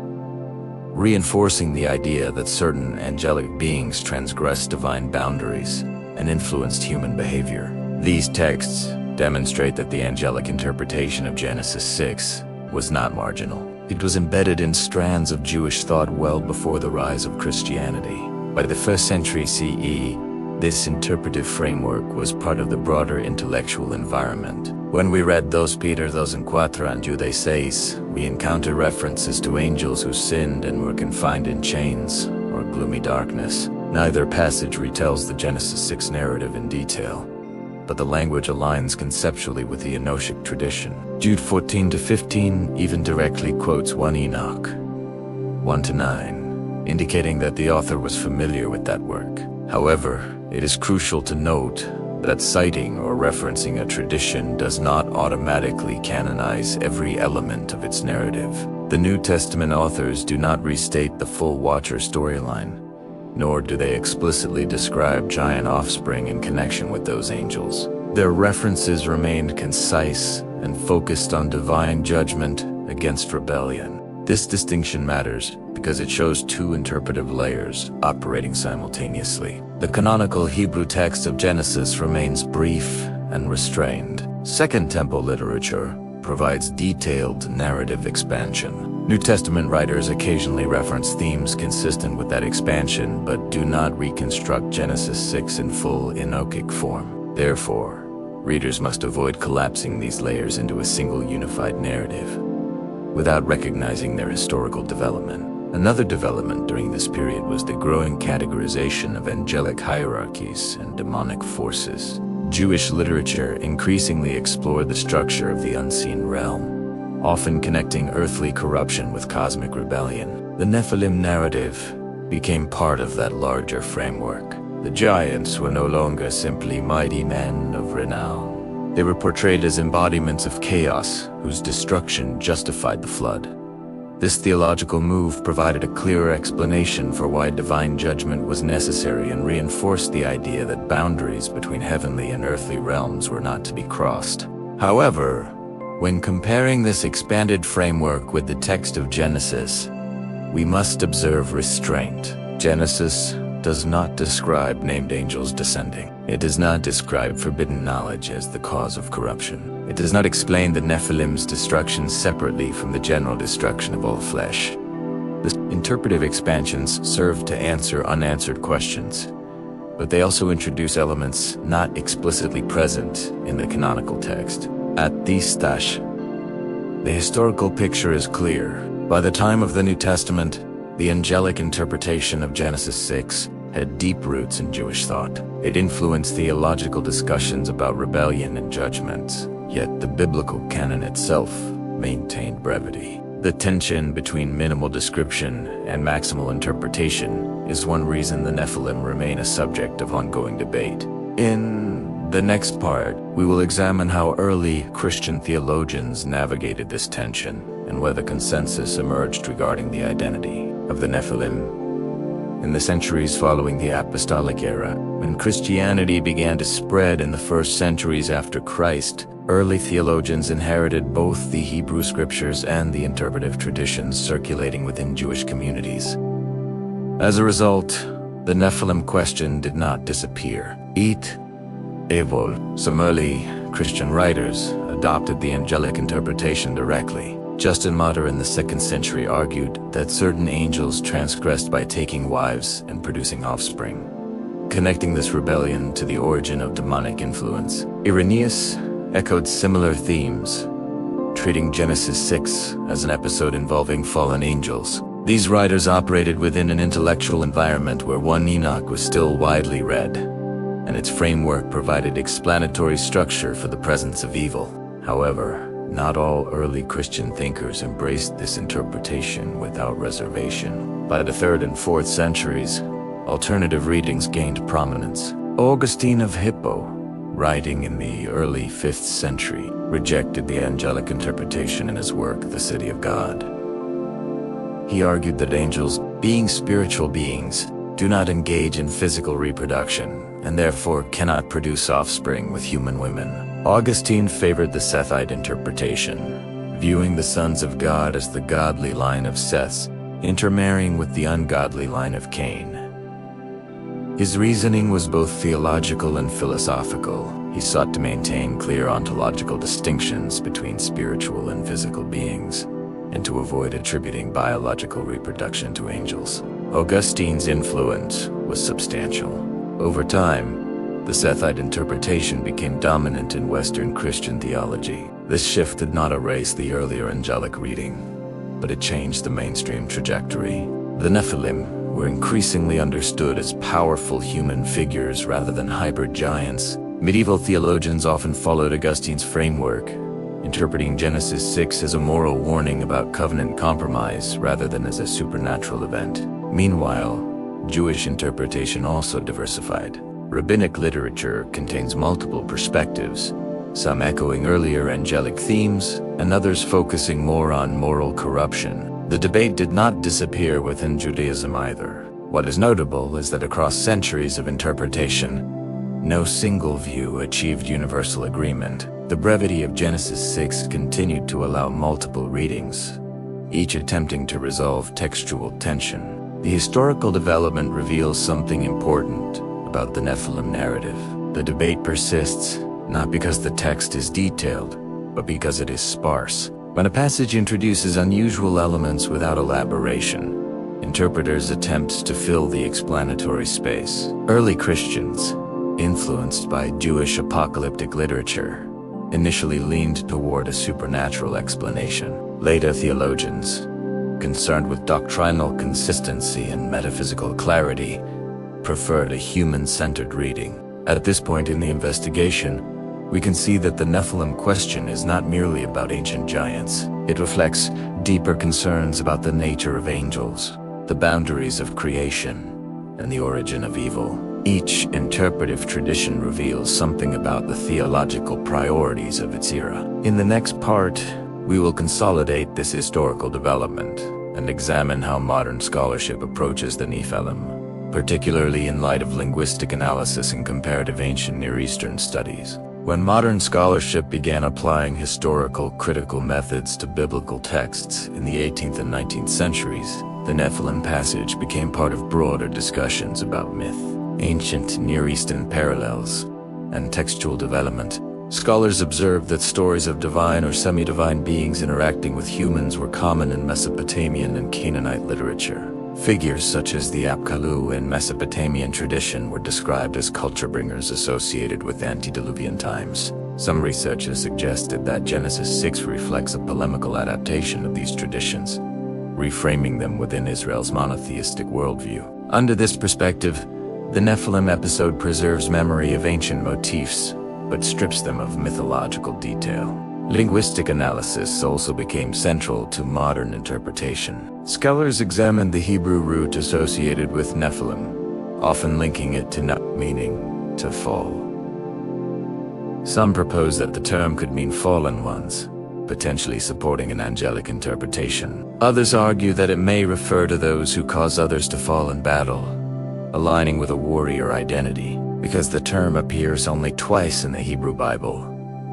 reinforcing the idea that certain angelic beings transgressed divine boundaries and influenced human behavior. These texts demonstrate that the angelic interpretation of Genesis 6 was not marginal. It was embedded in strands of Jewish thought well before the rise of Christianity. By the 1st century CE, this interpretive framework was part of the broader intellectual environment. When we read Dos Peter 2:4 and Jude 6, we encounter references to angels who sinned and were confined in chains or gloomy darkness. Neither passage retells the Genesis 6 narrative in detail, but the language aligns conceptually with the Enochic tradition. Jude 14-15 even directly quotes 1 Enoch 1-9, indicating that the author was familiar with that work. However, it is crucial to note that citing or referencing a tradition does not automatically canonize every element of its narrative. The New Testament authors do not restate the full Watcher storyline, nor do they explicitly describe giant offspring in connection with those angels. Their references remained concise and focused on divine judgment against rebellion. This distinction matters because it shows two interpretive layers operating simultaneously. The canonical Hebrew text of Genesis remains brief and restrained. Second Temple literature provides detailed narrative expansion. New Testament writers occasionally reference themes consistent with that expansion, but do not reconstruct Genesis 6 in full Enochic form. Therefore, readers must avoid collapsing these layers into a single unified narrative without recognizing their historical development. Another development during this period was the growing categorization of angelic hierarchies and demonic forces. Jewish literature increasingly explored the structure of the unseen realm, often connecting earthly corruption with cosmic rebellion. The Nephilim narrative became part of that larger framework. The giants were no longer simply mighty men of renown. They were portrayed as embodiments of chaos whose destruction justified the flood. This theological move provided a clearer explanation for why divine judgment was necessary and reinforced the idea that boundaries between heavenly and earthly realms were not to be crossed. However, when comparing this expanded framework with the text of Genesis, we must observe restraint. Genesis does not describe named angels descending. It does not describe forbidden knowledge as the cause of corruption. It does not explain the Nephilim's destruction separately from the general destruction of all flesh. The interpretive expansions serve to answer unanswered questions, but they also introduce elements not explicitly present in the canonical text. At this stage, the historical picture is clear. By the time of the New Testament, the angelic interpretation of Genesis 6 had deep roots in Jewish thought. It influenced theological discussions about rebellion and judgment, yet the biblical canon itself maintained brevity. The tension between minimal description and maximal interpretation is one reason the Nephilim remain a subject of ongoing debate. In the next part, we will examine how early Christian theologians navigated this tension and whether consensus emerged regarding the identity of the Nephilim. In the centuries following the Apostolic era, when Christianity began to spread in the first centuries after Christ, early theologians inherited both the Hebrew scriptures and the interpretive traditions circulating within Jewish communities. As a result, the Nephilim question did not disappear. It evolved. Some early Christian writers adopted the angelic interpretation directly. Justin Martyr in the 2nd century argued that certain angels transgressed by taking wives and producing offspring, connecting this rebellion to the origin of demonic influence. Irenaeus echoed similar themes, treating Genesis 6 as an episode involving fallen angels. These writers operated within an intellectual environment where 1 Enoch was still widely read, and its framework provided explanatory structure for the presence of evil. However, not all early Christian thinkers embraced this interpretation without reservation. By the 3rd and 4th centuries, alternative readings gained prominence. Augustine of Hippo, writing in the early 5th century, rejected the angelic interpretation in his work, The City of God. He argued that angels, being spiritual beings, do not engage in physical reproduction, and therefore cannot produce offspring with human women. Augustine favored the Sethite interpretation, viewing the sons of God as the godly line of Seth, intermarrying with the ungodly line of Cain. His reasoning was both theological and philosophical. He sought to maintain clear ontological distinctions between spiritual and physical beings, and to avoid attributing biological reproduction to angels. Augustine's influence was substantial. Over time, the Sethite interpretation became dominant in Western Christian theology. This shift did not erase the earlier angelic reading, but it changed the mainstream trajectory. The Nephilim were increasingly understood as powerful human figures rather than hybrid giants. Medieval theologians often followed Augustine's framework, interpreting Genesis 6 as a moral warning about covenant compromise rather than as a supernatural event. Meanwhile, Jewish interpretation also diversified. Rabbinic literature contains multiple perspectives, some echoing earlier angelic themes, and others focusing more on moral corruption. The debate did not disappear within Judaism either. What is notable is that across centuries of interpretation, no single view achieved universal agreement. The brevity of Genesis 6 continued to allow multiple readings, each attempting to resolve textual tension. The historical development reveals something important about the Nephilim narrative. The debate persists, not because the text is detailed, but because it is sparse. When a passage introduces unusual elements without elaboration, interpreters attempt to fill the explanatory space. Early Christians, influenced by Jewish apocalyptic literature, initially leaned toward a supernatural explanation. Later theologians, concerned with doctrinal consistency and metaphysical clarity, preferred a human-centered reading. At this point in the investigation, we can see that the Nephilim question is not merely about ancient giants. It reflects deeper concerns about the nature of angels, the boundaries of creation, and the origin of evil. Each interpretive tradition reveals something about the theological priorities of its era. In the next part, we will consolidate this historical development and examine how modern scholarship approaches the Nephilim, particularly in light of linguistic analysis and comparative ancient Near Eastern studies. When modern scholarship began applying historical critical methods to biblical texts in the 18th and 19th centuries, the Nephilim passage became part of broader discussions about myth, ancient Near Eastern parallels, and textual development. Scholars observed that stories of divine or semi-divine beings interacting with humans were common in Mesopotamian and Canaanite literature. Figures such as the Apkallu in Mesopotamian tradition were described as culture bringers associated with antediluvian times. Some researchers suggested that Genesis 6 reflects a polemical adaptation of these traditions, reframing them within Israel's monotheistic worldview. Under this perspective, the Nephilim episode preserves memory of ancient motifs, but strips them of mythological detail. Linguistic analysis also became central to modern interpretation. Scholars examined the Hebrew root associated with Nephilim, often linking it to nut, meaning to fall. Some propose that the term could mean fallen ones, potentially supporting an angelic interpretation. Others argue that it may refer to those who cause others to fall in battle, aligning with a warrior identity. Because the term appears only twice in the Hebrew Bible,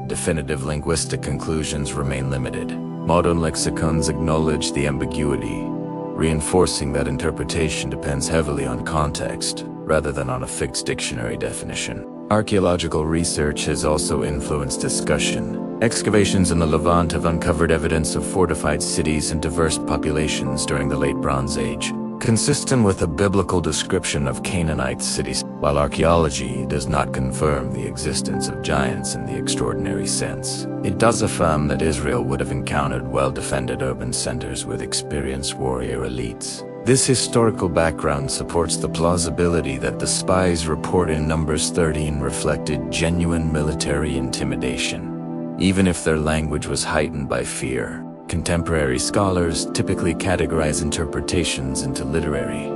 definitive linguistic conclusions remain limited. Modern lexicons acknowledge the ambiguity, reinforcing that interpretation depends heavily on context, rather than on a fixed dictionary definition. Archaeological research has also influenced discussion. Excavations in the Levant have uncovered evidence of fortified cities and diverse populations during the Late Bronze Age, consistent with a biblical description of Canaanite cities. While archaeology does not confirm the existence of giants in the extraordinary sense, it does affirm that Israel would have encountered well-defended urban centers with experienced warrior elites. This historical background supports the plausibility that the spies report in Numbers 13 reflected genuine military intimidation, even if their language was heightened by fear. Contemporary scholars typically categorize interpretations into literary,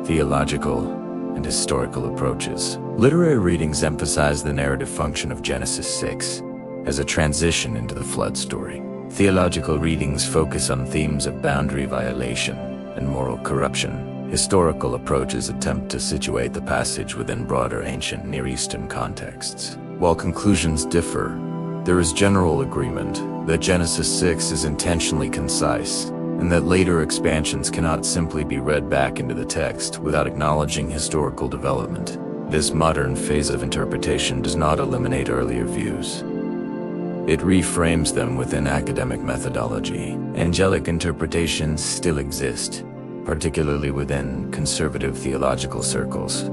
theological, and historical approaches. Literary readings emphasize the narrative function of Genesis 6 as a transition into the flood story. Theological readings focus on themes of boundary violation and moral corruption. Historical approaches attempt to situate the passage within broader ancient Near Eastern contexts. While conclusions differ, there is general agreement that Genesis 6 is intentionally concise, and that later expansions cannot simply be read back into the text without acknowledging historical development. This modern phase of interpretation does not eliminate earlier views. It reframes them within academic methodology. Angelic interpretations still exist, particularly within conservative theological circles.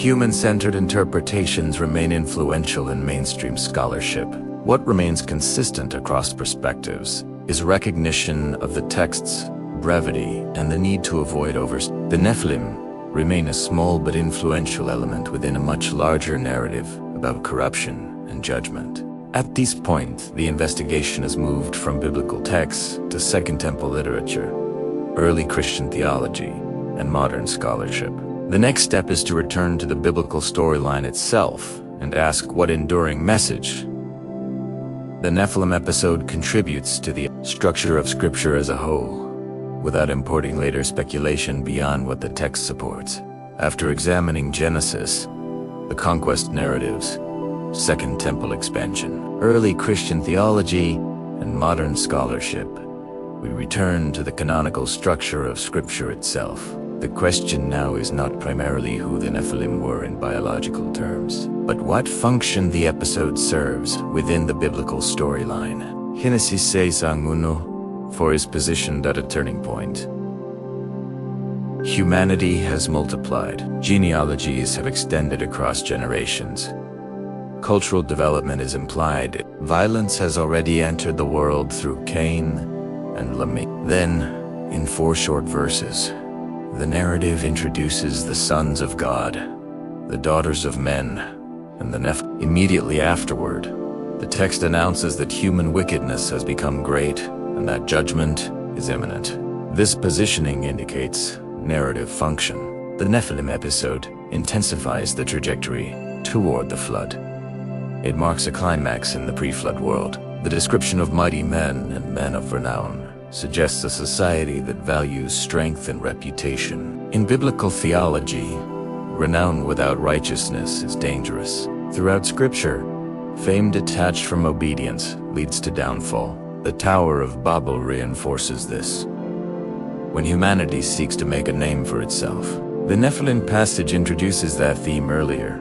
Human-centered interpretations remain influential in mainstream scholarship. What remains consistent across perspectives is recognition of the text's brevity and the need to avoid oversight. The Nephilim remain a small but influential element within a much larger narrative about corruption and judgment. At this point, the investigation has moved from biblical texts to Second Temple literature, early Christian theology, and modern scholarship. The next step is to return to the biblical storyline itself and ask what enduring message the Nephilim episode contributes to the structure of Scripture as a whole, without importing later speculation beyond what the text supports. After examining Genesis, the conquest narratives, Second Temple expansion, early Christian theology, and modern scholarship, we return to the canonical structure of Scripture itself. The question now is not primarily who the Nephilim were in biological terms, but what function the episode serves within the biblical storyline. Genesis 6:1 4 is positioned at a turning point. Humanity has multiplied. Genealogies have extended across generations. Cultural development is implied. Violence has already entered the world through Cain and Lamech. Then, in 4 short verses, the narrative introduces the sons of God, the daughters of men, and the Nephilim. Immediately afterward, the text announces that human wickedness has become great and that judgment is imminent. This positioning indicates narrative function. The Nephilim episode intensifies the trajectory toward the flood. It marks a climax in the pre-flood world. The description of mighty men and men of renown suggests a society that values strength and reputation. In biblical theology, renown without righteousness is dangerous. Throughout Scripture, fame detached from obedience leads to downfall. The Tower of Babel reinforces this. When humanity seeks to make a name for itself, the Nephilim passage introduces that theme earlier,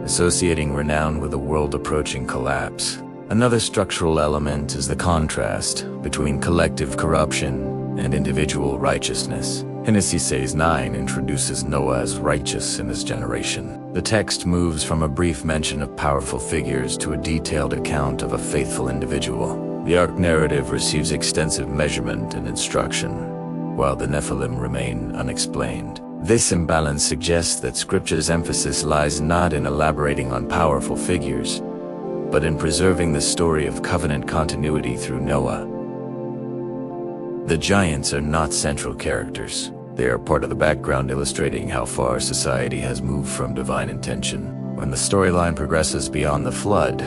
associating renown with a world approaching collapse. Another structural element is the contrast between collective corruption and individual righteousness. Genesis 6:9 introduces Noah as righteous in his generation. The text moves from a brief mention of powerful figures to a detailed account of a faithful individual. The ark narrative receives extensive measurement and instruction, while the Nephilim remain unexplained. This imbalance suggests that Scripture's emphasis lies not in elaborating on powerful figures, but in preserving the story of covenant continuity through Noah. The giants are not central characters. They are part of the background illustrating how far society has moved from divine intention. When the storyline progresses beyond the flood,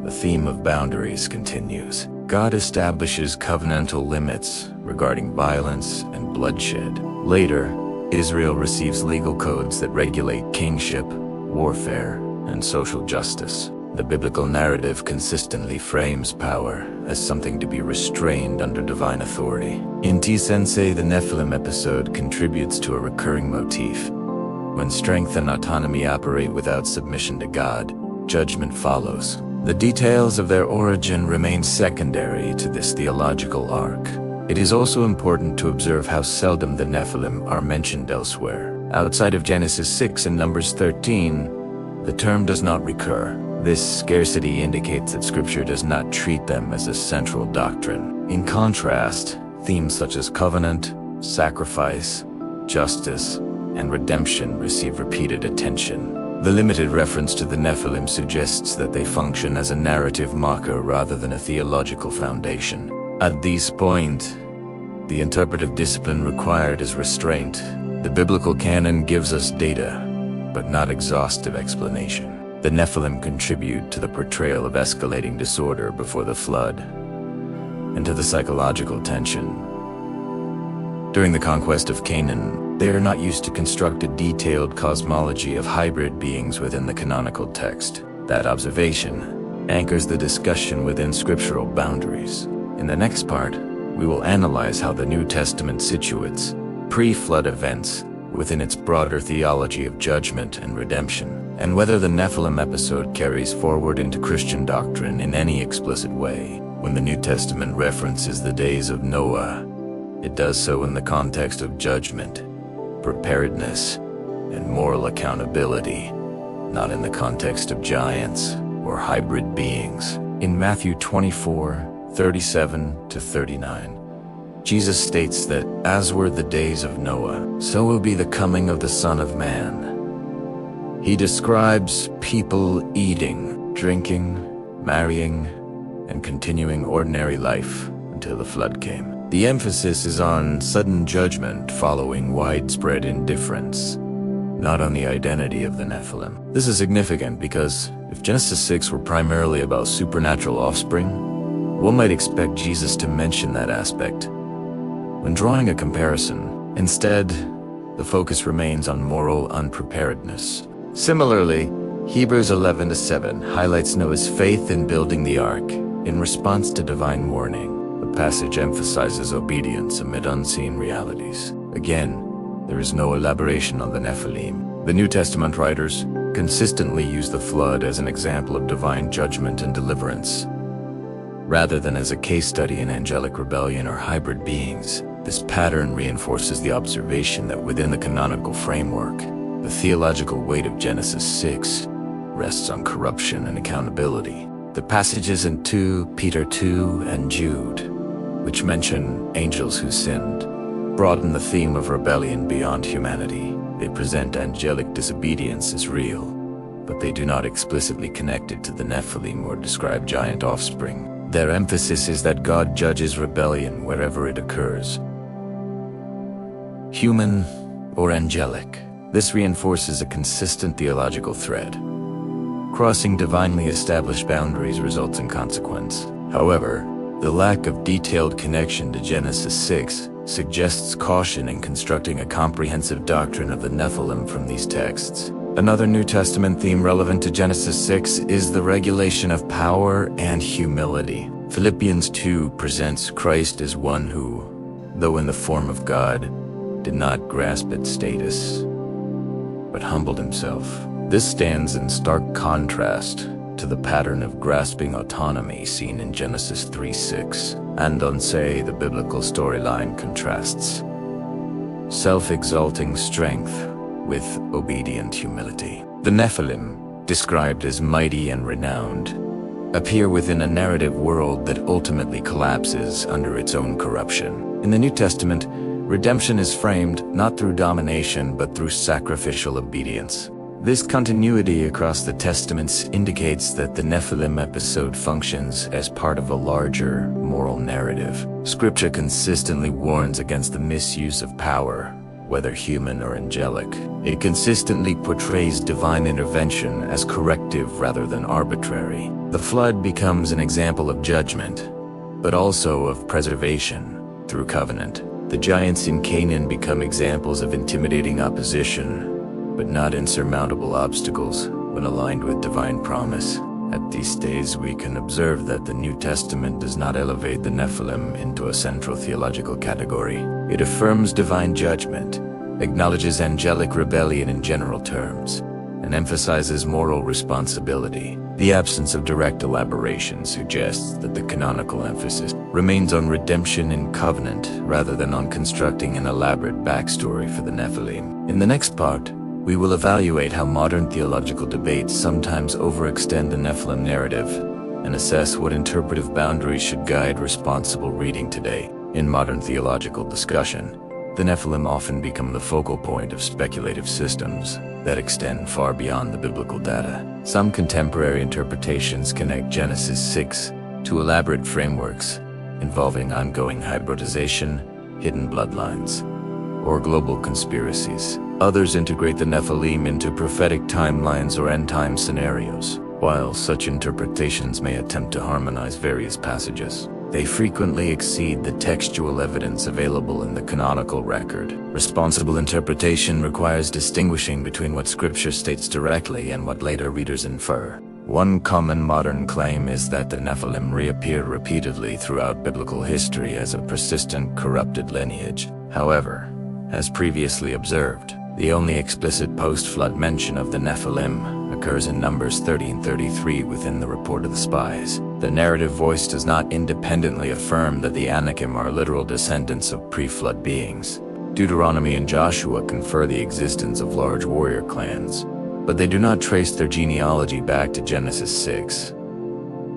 the theme of boundaries continues. God establishes covenantal limits regarding violence and bloodshed. Later, Israel receives legal codes that regulate kingship, warfare, and social justice. The biblical narrative consistently frames power as something to be restrained under divine authority. In T-Sensei, the Nephilim episode contributes to a recurring motif. When strength and autonomy operate without submission to God, judgment follows. The details of their origin remain secondary to this theological arc. It is also important to observe how seldom the Nephilim are mentioned elsewhere. Outside of Genesis 6 and Numbers 13, the term does not recur. This scarcity indicates that Scripture does not treat them as a central doctrine. In contrast, themes such as covenant, sacrifice, justice, and redemption receive repeated attention. The limited reference to the Nephilim suggests that they function as a narrative marker rather than a theological foundation. At this point, the interpretive discipline required is restraint. The biblical canon gives us data, but not exhaustive explanation. The Nephilim contribute to the portrayal of escalating disorder before the flood, and to the psychological tension. During the conquest of Canaan, they are not used to construct a detailed cosmology of hybrid beings within the canonical text. That observation anchors the discussion within scriptural boundaries. In the next part, we will analyze how the New Testament situates pre-flood events within its broader theology of judgment and redemption, and whether the Nephilim episode carries forward into Christian doctrine in any explicit way. When the New Testament references the days of Noah, it does so in the context of judgment, preparedness, and moral accountability, not in the context of giants or hybrid beings. In Matthew 24:37-39, Jesus states that, as were the days of Noah, so will be the coming of the Son of Man. He describes people eating, drinking, marrying, and continuing ordinary life until the flood came. The emphasis is on sudden judgment following widespread indifference, not on the identity of the Nephilim. This is significant because if Genesis 6 were primarily about supernatural offspring, one might expect Jesus to mention that aspect. When drawing a comparison, instead, the focus remains on moral unpreparedness. Similarly, Hebrews 11:7 highlights Noah's faith in building the ark in response to divine warning. The passage emphasizes obedience amid unseen realities. Again, there is no elaboration on the Nephilim. The New Testament writers consistently use the flood as an example of divine judgment and deliverance, rather than as a case study in angelic rebellion or hybrid beings. This pattern reinforces the observation that within the canonical framework, the theological weight of Genesis 6 rests on corruption and accountability. The passages in 2 Peter 2 and Jude, which mention angels who sinned, broaden the theme of rebellion beyond humanity. They present angelic disobedience as real, but they do not explicitly connect it to the Nephilim or describe giant offspring. Their emphasis is that God judges rebellion wherever it occurs, human or angelic. This reinforces a consistent theological thread. Crossing divinely established boundaries results in consequence. However, the lack of detailed connection to Genesis 6 suggests caution in constructing a comprehensive doctrine of the Nephilim from these texts. Another New Testament theme relevant to Genesis 6 is the regulation of power and humility. Philippians 2 presents Christ as one who, though in the form of God, did not grasp its status, but humbled himself. This stands in stark contrast to the pattern of grasping autonomy seen in Genesis 3:6, and on say the biblical storyline contrasts self-exalting strength with obedient humility. The Nephilim, described as mighty and renowned, appear within a narrative world that ultimately collapses under its own corruption. In the New Testament, redemption is framed not through domination but through sacrificial obedience. This continuity across the Testaments indicates that the Nephilim episode functions as part of a larger moral narrative. Scripture consistently warns against the misuse of power, whether human or angelic. It consistently portrays divine intervention as corrective rather than arbitrary. The flood becomes an example of judgment, but also of preservation through covenant. The giants in Canaan become examples of intimidating opposition, but not insurmountable obstacles when aligned with divine promise. At these days, we can observe that the New Testament does not elevate the Nephilim into a central theological category. It affirms divine judgment, acknowledges angelic rebellion in general terms, and emphasizes moral responsibility. The absence of direct elaboration suggests that the canonical emphasis remains on redemption in covenant rather than on constructing an elaborate backstory for the Nephilim. In the next part, we will evaluate how modern theological debates sometimes overextend the Nephilim narrative and assess what interpretive boundaries should guide responsible reading today. In modern theological discussion, the Nephilim often become the focal point of speculative systems that extend far beyond the biblical data. Some contemporary interpretations connect Genesis 6 to elaborate frameworks involving ongoing hybridization, hidden bloodlines, or global conspiracies. Others integrate the Nephilim into prophetic timelines or end-time scenarios. While such interpretations may attempt to harmonize various passages, they frequently exceed the textual evidence available in the canonical record. Responsible interpretation requires distinguishing between what Scripture states directly and what later readers infer. One common modern claim is that the Nephilim reappear repeatedly throughout biblical history as a persistent, corrupted lineage. However, as previously observed, the only explicit post-flood mention of the Nephilim occurs in Numbers 30 and 33 within the report of the spies. The narrative voice does not independently affirm that the Anakim are literal descendants of pre-flood beings. Deuteronomy and Joshua confer the existence of large warrior clans, but they do not trace their genealogy back to Genesis 6.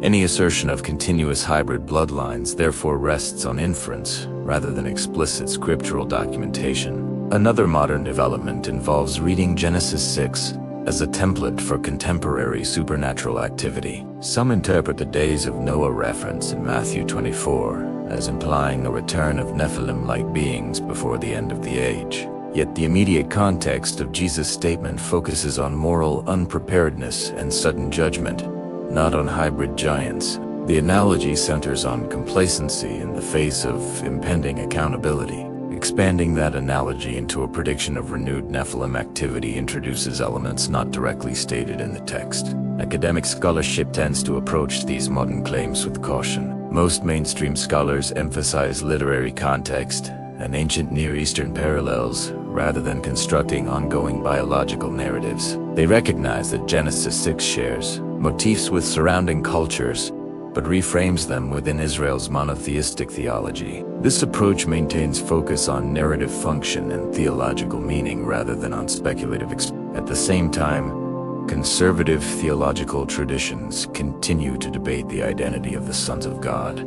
Any assertion of continuous hybrid bloodlines therefore rests on inference rather than explicit scriptural documentation. Another modern development involves reading Genesis 6 as a template for contemporary supernatural activity. Some interpret the days of Noah reference in Matthew 24 as implying a return of Nephilim-like beings before the end of the age. Yet the immediate context of Jesus' statement focuses on moral unpreparedness and sudden judgment, not on hybrid giants. The analogy centers on complacency in the face of impending accountability. Expanding that analogy into a prediction of renewed Nephilim activity introduces elements not directly stated in the text. Academic scholarship tends to approach these modern claims with caution. Most mainstream scholars emphasize literary context and ancient Near Eastern parallels rather than constructing ongoing biological narratives. They recognize that Genesis 6 shares motifs with surrounding cultures, but reframes them within Israel's monotheistic theology. This approach maintains focus on narrative function and theological meaning rather than on speculative At the same time, conservative theological traditions continue to debate the identity of the sons of God.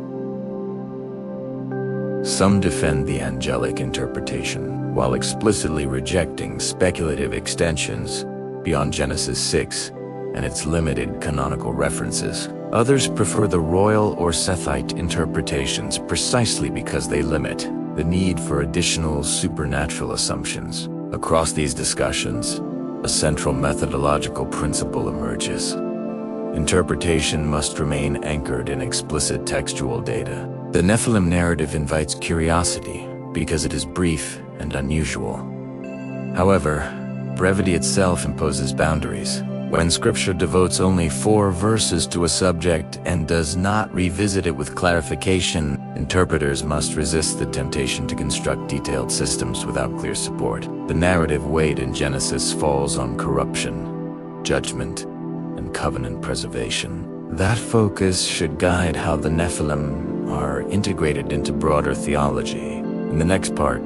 Some defend the angelic interpretation, while explicitly rejecting speculative extensions beyond Genesis 6 and its limited canonical references. Others prefer the royal or Sethite interpretations precisely because they limit the need for additional supernatural assumptions. Across these discussions, a central methodological principle emerges. Interpretation must remain anchored in explicit textual data. The Nephilim narrative invites curiosity because it is brief and unusual. However, brevity itself imposes boundaries. When Scripture devotes only 4 verses to a subject and does not revisit it with clarification, interpreters must resist the temptation to construct detailed systems without clear support. The narrative weight in Genesis falls on corruption, judgment, and covenant preservation. That focus should guide how the Nephilim are integrated into broader theology. In the next part,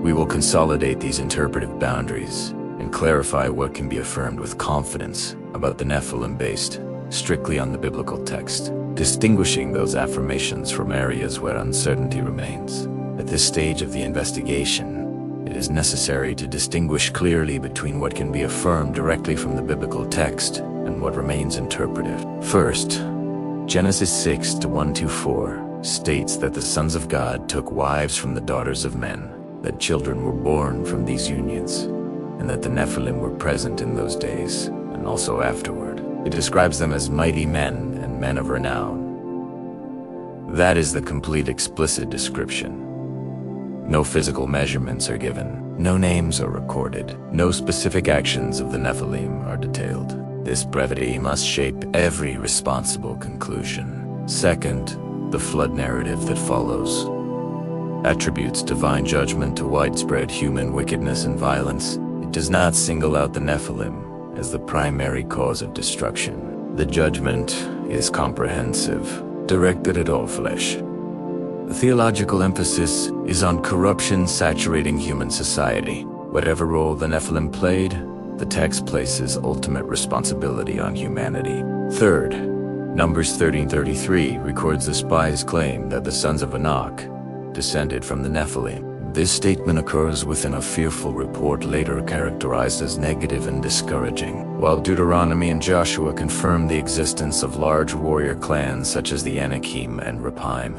we will consolidate these interpretive boundaries and clarify what can be affirmed with confidence about the Nephilim based strictly on the biblical text, distinguishing those affirmations from areas where uncertainty remains. At this stage of the investigation, it is necessary to distinguish clearly between what can be affirmed directly from the biblical text and what remains interpretive. First, Genesis 6:1-4 states that the sons of God took wives from the daughters of men, that children were born from these unions, and that the Nephilim were present in those days, and also afterward. It describes them as mighty men and men of renown. That is the complete explicit description. No physical measurements are given, no names are recorded, no specific actions of the Nephilim are detailed. This brevity must shape every responsible conclusion. Second, the flood narrative that follows attributes divine judgment to widespread human wickedness and violence. It does not single out the Nephilim as the primary cause of destruction. The judgment is comprehensive, directed at all flesh. The theological emphasis is on corruption saturating human society. Whatever role the Nephilim played, the text places ultimate responsibility on humanity. Third, Numbers 13:33 records the spies' claim that the sons of Enoch descended from the Nephilim. This statement occurs within a fearful report later characterized as negative and discouraging. While Deuteronomy and Joshua confirm the existence of large warrior clans such as the Anakim and Rephaim,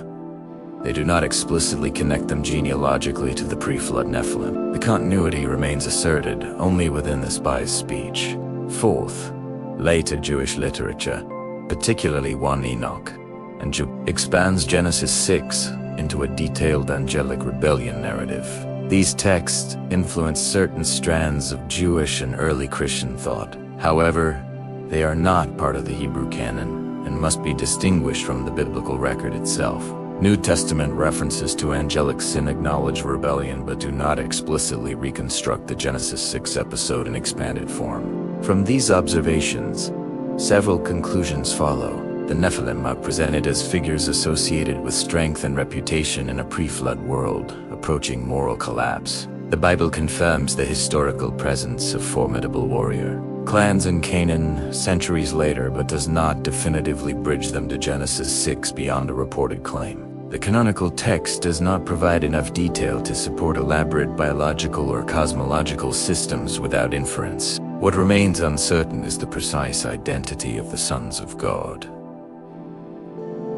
they do not explicitly connect them genealogically to the pre-flood Nephilim. The continuity remains asserted only within the spies' speech. Fourth, later Jewish literature, particularly 1 Enoch and expands Genesis 6 into a detailed angelic rebellion narrative. These texts influence certain strands of Jewish and early Christian thought. However, they are not part of the Hebrew canon and must be distinguished from the biblical record itself. New Testament references to angelic sin acknowledge rebellion but do not explicitly reconstruct the Genesis 6 episode in expanded form. From these observations, several conclusions follow. The Nephilim are presented as figures associated with strength and reputation in a pre-flood world, approaching moral collapse. The Bible confirms the historical presence of formidable warrior clans in Canaan centuries later, but does not definitively bridge them to Genesis 6 beyond a reported claim. The canonical text does not provide enough detail to support elaborate biological or cosmological systems without inference. What remains uncertain is the precise identity of the sons of God.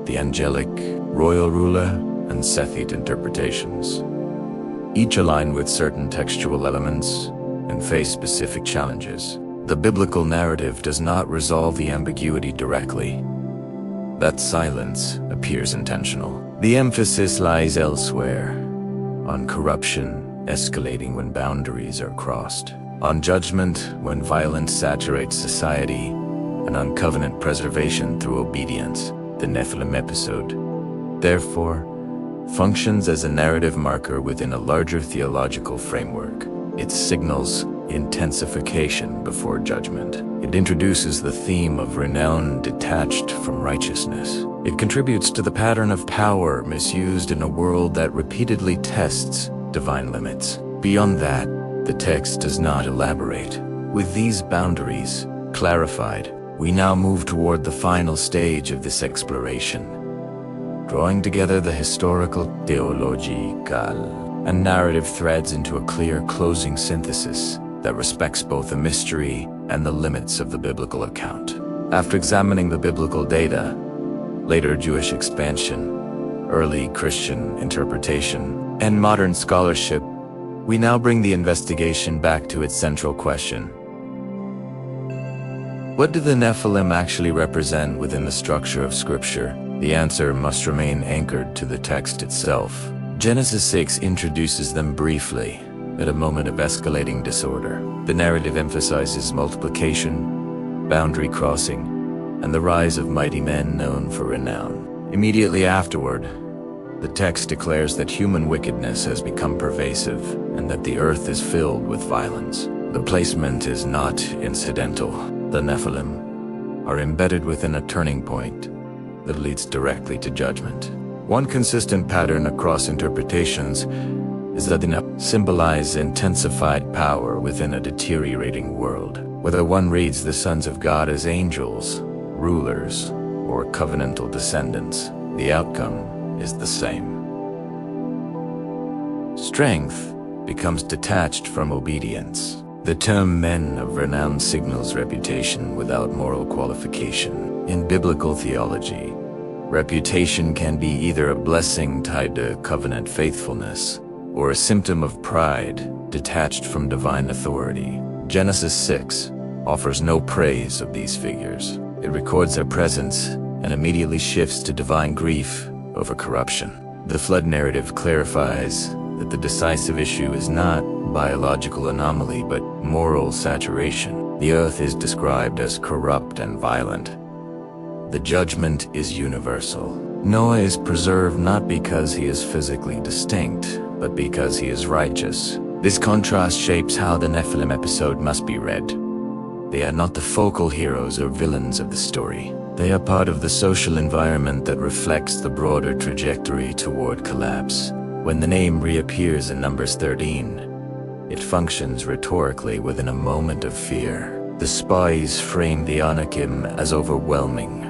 The angelic, royal ruler, and Sethite interpretations. Each align with certain textual elements and face specific challenges. The biblical narrative does not resolve the ambiguity directly. That silence appears intentional. The emphasis lies elsewhere, on corruption escalating when boundaries are crossed, on judgment when violence saturates society, and on covenant preservation through obedience. The Nephilim episode, therefore, functions as a narrative marker within a larger theological framework. It signals intensification before judgment. It introduces the theme of renown detached from righteousness. It contributes to the pattern of power misused in a world that repeatedly tests divine limits. Beyond that, the text does not elaborate. With these boundaries clarified, we now move toward the final stage of this exploration, drawing together the historical, theological, and narrative threads into a clear closing synthesis that respects both the mystery and the limits of the biblical account. After examining the biblical data, later Jewish expansion, early Christian interpretation, and modern scholarship, we now bring the investigation back to its central question. What do the Nephilim actually represent within the structure of Scripture? The answer must remain anchored to the text itself. Genesis 6 introduces them briefly, at a moment of escalating disorder. The narrative emphasizes multiplication, boundary crossing, and the rise of mighty men known for renown. Immediately afterward, the text declares that human wickedness has become pervasive and that the earth is filled with violence. The placement is not incidental. The Nephilim are embedded within a turning point that leads directly to judgment. One consistent pattern across interpretations is that the Nephilim symbolize intensified power within a deteriorating world. Whether one reads the sons of God as angels, rulers, or covenantal descendants, the outcome is the same. Strength becomes detached from obedience. The term men of renown signals reputation without moral qualification. In biblical theology, reputation can be either a blessing tied to covenant faithfulness or a symptom of pride detached from divine authority. Genesis 6 offers no praise of these figures. It records their presence and immediately shifts to divine grief over corruption. The flood narrative clarifies that the decisive issue is not biological anomaly but moral saturation. The earth is described as corrupt and violent. The judgment is universal. Noah is preserved not because he is physically distinct, but because he is righteous. This contrast shapes how the Nephilim episode must be read. They are not the focal heroes or villains of the story. They are part of the social environment that reflects the broader trajectory toward collapse. When the name reappears in Numbers 13, it functions rhetorically within a moment of fear. The spies frame the Anakim as overwhelming,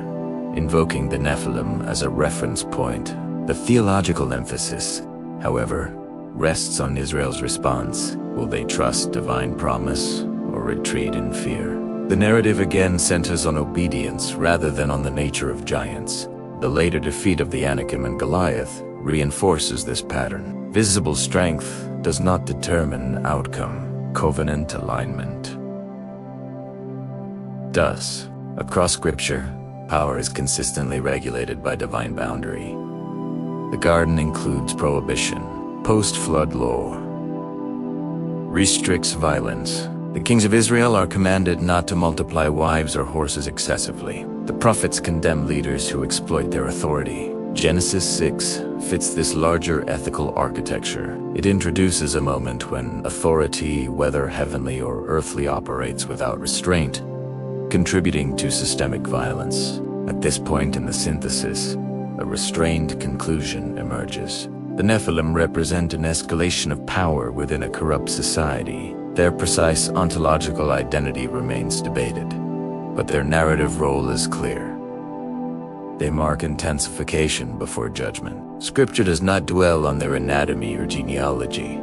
invoking the Nephilim as a reference point. The theological emphasis, however, rests on Israel's response. Will they trust divine promise or retreat in fear? The narrative again centers on obedience rather than on the nature of giants. The later defeat of the Anakim and Goliath reinforces this pattern. Visible strength does not determine outcome. Covenant alignment does. Across Scripture, power is consistently regulated by divine boundary. The garden includes prohibition. Post-flood law restricts violence. The kings of Israel are commanded not to multiply wives or horses excessively. The prophets condemn leaders who exploit their authority. Genesis 6 fits this larger ethical architecture. It introduces a moment when authority, whether heavenly or earthly, operates without restraint, contributing to systemic violence. At this point in the synthesis, a restrained conclusion emerges. The Nephilim represent an escalation of power within a corrupt society. Their precise ontological identity remains debated, but their narrative role is clear. They mark intensification before judgment. Scripture does not dwell on their anatomy or genealogy.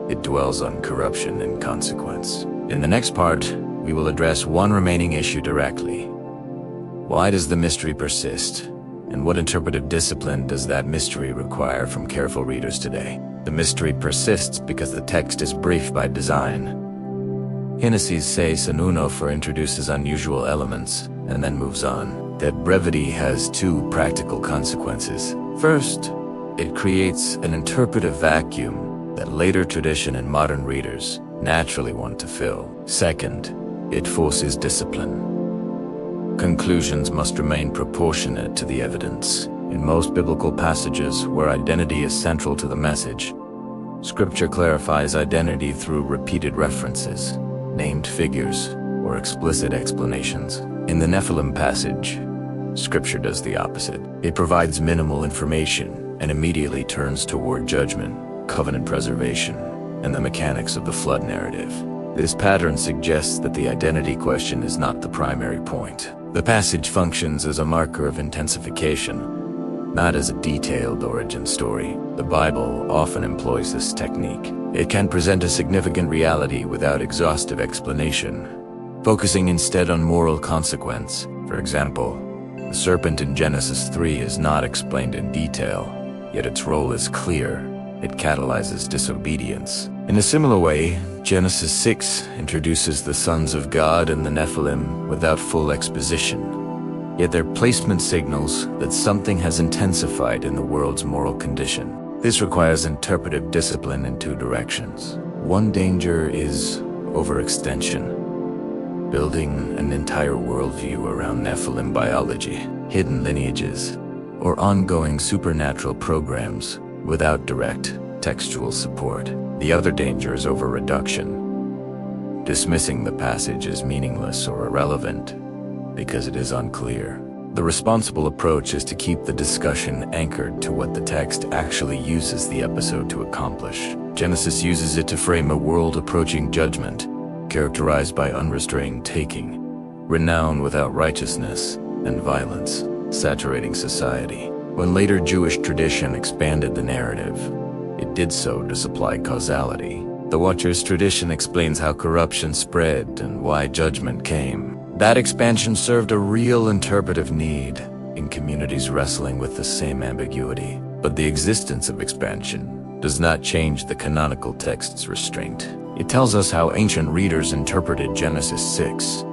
It dwells on corruption and consequence. In the next part, we will address one remaining issue directly. Why does the mystery persist? And what interpretive discipline does that mystery require from careful readers today? The mystery persists because the text is brief by design. Genesis 6:1 introduces unusual elements and then moves on. That brevity has two practical consequences. First, it creates an interpretive vacuum that later tradition and modern readers naturally want to fill. Second, it forces discipline. Conclusions must remain proportionate to the evidence. In most biblical passages where identity is central to the message, Scripture clarifies identity through repeated references, named figures, or explicit explanations. In the Nephilim passage, Scripture does the opposite. It provides minimal information and immediately turns toward judgment, covenant preservation, and the mechanics of the flood narrative. This pattern suggests that the identity question is not the primary point. The passage functions as a marker of intensification, not as a detailed origin story. The Bible often employs this technique. It can present a significant reality without exhaustive explanation, focusing instead on moral consequence. For example, the serpent in Genesis 3 is not explained in detail, yet its role is clear. It catalyzes disobedience. In a similar way, Genesis 6 introduces the sons of God and the Nephilim without full exposition, yet their placement signals that something has intensified in the world's moral condition. This requires interpretive discipline in two directions. One danger is overextension, building an entire worldview around Nephilim biology, hidden lineages, or ongoing supernatural programs without direct textual support. The other danger is over-reduction, dismissing the passage as meaningless or irrelevant because it is unclear. The responsible approach is to keep the discussion anchored to what the text actually uses the episode to accomplish. Genesis uses it to frame a world approaching judgment, characterized by unrestrained taking, renown without righteousness, and violence, saturating society. When later Jewish tradition expanded the narrative, it did so to supply causality. The Watcher's tradition explains how corruption spread and why judgment came. That expansion served a real interpretive need in communities wrestling with the same ambiguity. But the existence of expansion does not change the canonical text's restraint. It tells us how ancient readers interpreted Genesis 6,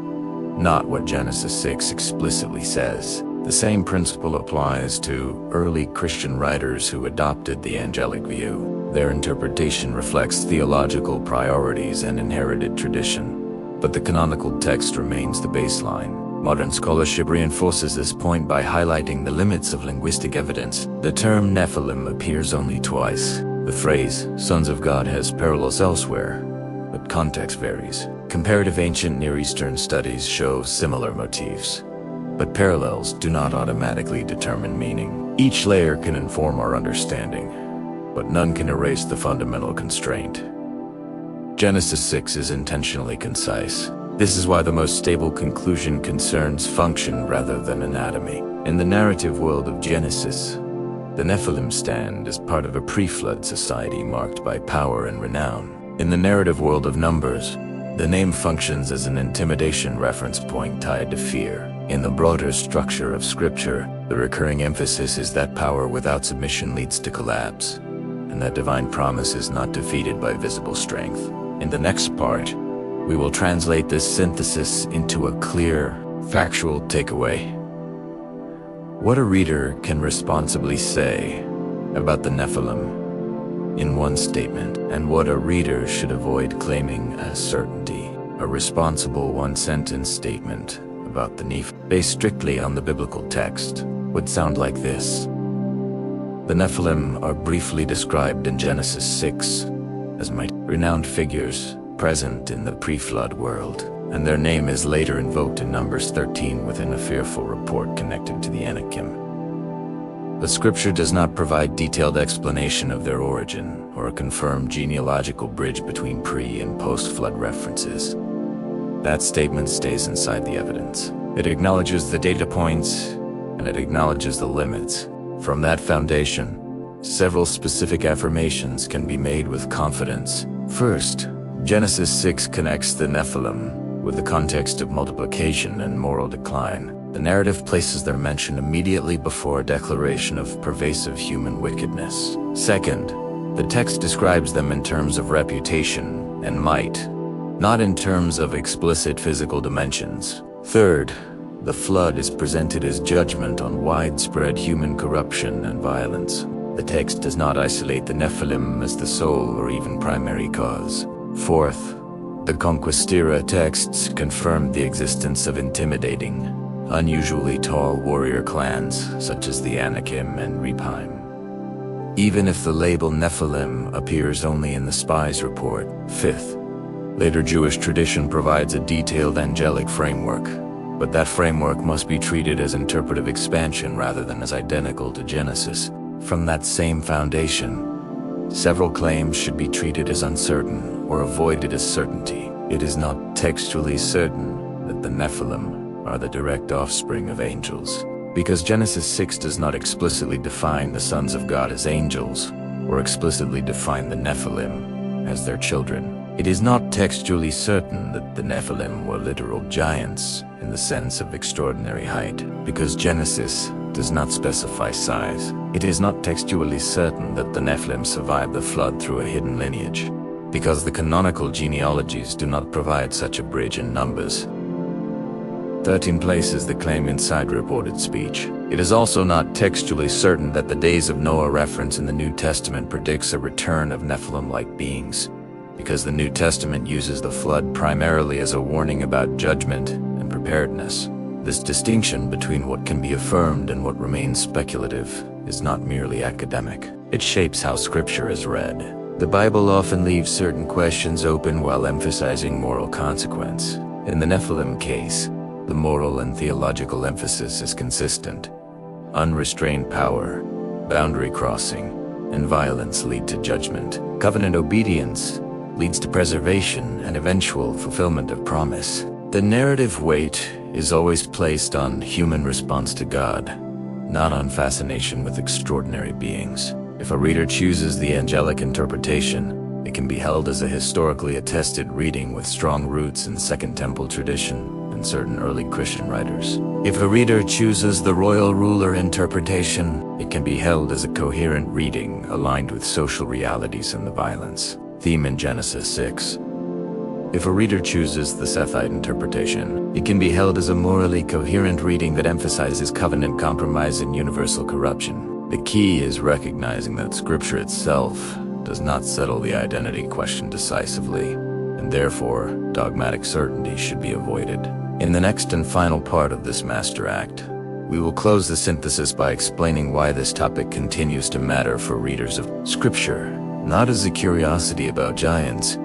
not what Genesis 6 explicitly says. The same principle applies to early Christian writers who adopted the angelic view. Their interpretation reflects theological priorities and inherited tradition, but the canonical text remains the baseline. Modern scholarship reinforces this point by highlighting the limits of linguistic evidence. The term Nephilim appears only twice. The phrase, sons of God, has parallels elsewhere, but context varies. Comparative ancient Near Eastern studies show similar motifs, but parallels do not automatically determine meaning. Each layer can inform our understanding, but none can erase the fundamental constraint. Genesis 6 is intentionally concise. This is why the most stable conclusion concerns function rather than anatomy. In the narrative world of Genesis, the Nephilim stand as part of a pre-flood society marked by power and renown. In the narrative world of Numbers, the name functions as an intimidation reference point tied to fear. In the broader structure of Scripture, the recurring emphasis is that power without submission leads to collapse, and that divine promise is not defeated by visible strength. In the next part, we will translate this synthesis into a clear, factual takeaway. What a reader can responsibly say about the Nephilim in one statement, and what a reader should avoid claiming as certainty. A responsible one-sentence statement about the Nephilim, based strictly on the biblical text, would sound like this. The Nephilim are briefly described in Genesis 6 as mighty, renowned figures present in the pre-flood world, and their name is later invoked in Numbers 13 within a fearful report connected to the Anakim. But Scripture does not provide detailed explanation of their origin or a confirmed genealogical bridge between pre- and post-flood references. That statement stays inside the evidence. It acknowledges the data points, and it acknowledges the limits. From that foundation, several specific affirmations can be made with confidence. First, Genesis 6 connects the Nephilim with the context of multiplication and moral decline. The narrative places their mention immediately before a declaration of pervasive human wickedness. Second, the text describes them in terms of reputation and might, not in terms of explicit physical dimensions. Third, the flood is presented as judgment on widespread human corruption and violence. The text does not isolate the Nephilim as the sole or even primary cause. Fourth, the Conquistera texts confirm the existence of intimidating, unusually tall warrior clans such as the Anakim and Rephaim, even if the label Nephilim appears only in the spies report. Fifth, later Jewish tradition provides a detailed angelic framework, but that framework must be treated as interpretive expansion rather than as identical to Genesis. From that same foundation, several claims should be treated as uncertain or avoided as certainty. It is not textually certain that the Nephilim are the direct offspring of angels, because Genesis 6 does not explicitly define the sons of God as angels, or explicitly define the Nephilim as their children. It is not textually certain that the Nephilim were literal giants in the sense of extraordinary height, because Genesis does not specify size. It is not textually certain that the Nephilim survived the flood through a hidden lineage, because the canonical genealogies do not provide such a bridge in Numbers 13 places the claim inside reported speech. It is also not textually certain that the days of Noah reference in the New Testament predicts a return of Nephilim-like beings, because the New Testament uses the flood primarily as a warning about judgment and preparedness. This distinction between what can be affirmed and what remains speculative is not merely academic. It shapes how Scripture is read. The Bible often leaves certain questions open while emphasizing moral consequence. In the Nephilim case, the moral and theological emphasis is consistent. Unrestrained power, boundary crossing, and violence lead to judgment. Covenant obedience leads to preservation and eventual fulfillment of promise. The narrative weight is always placed on human response to God, not on fascination with extraordinary beings. If a reader chooses the angelic interpretation, it can be held as a historically attested reading with strong roots in Second Temple tradition and certain early Christian writers. If a reader chooses the royal ruler interpretation, it can be held as a coherent reading aligned with social realities and the violence theme in Genesis 6. If a reader chooses the Sethite interpretation, it can be held as a morally coherent reading that emphasizes covenant compromise and universal corruption. The key is recognizing that Scripture itself does not settle the identity question decisively, and therefore, dogmatic certainty should be avoided. In the next and final part of this Master Act, we will close the synthesis by explaining why this topic continues to matter for readers of Scripture, not as a curiosity about giants,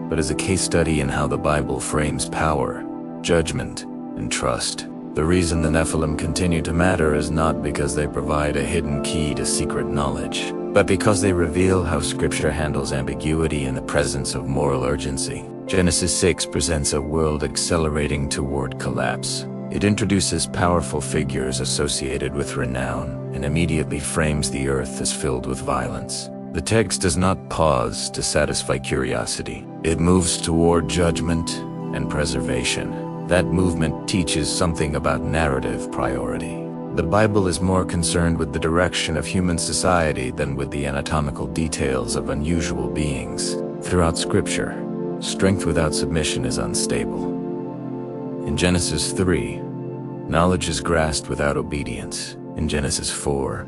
but as a case study in how the Bible frames power, judgment, and trust. The reason the Nephilim continue to matter is not because they provide a hidden key to secret knowledge, but because they reveal how Scripture handles ambiguity in the presence of moral urgency. Genesis 6 presents a world accelerating toward collapse. It introduces powerful figures associated with renown and immediately frames the earth as filled with violence. The text does not pause to satisfy curiosity. It moves toward judgment and preservation. That movement teaches something about narrative priority. The Bible is more concerned with the direction of human society than with the anatomical details of unusual beings. Throughout Scripture, strength without submission is unstable. In Genesis 3, knowledge is grasped without obedience. In Genesis 4,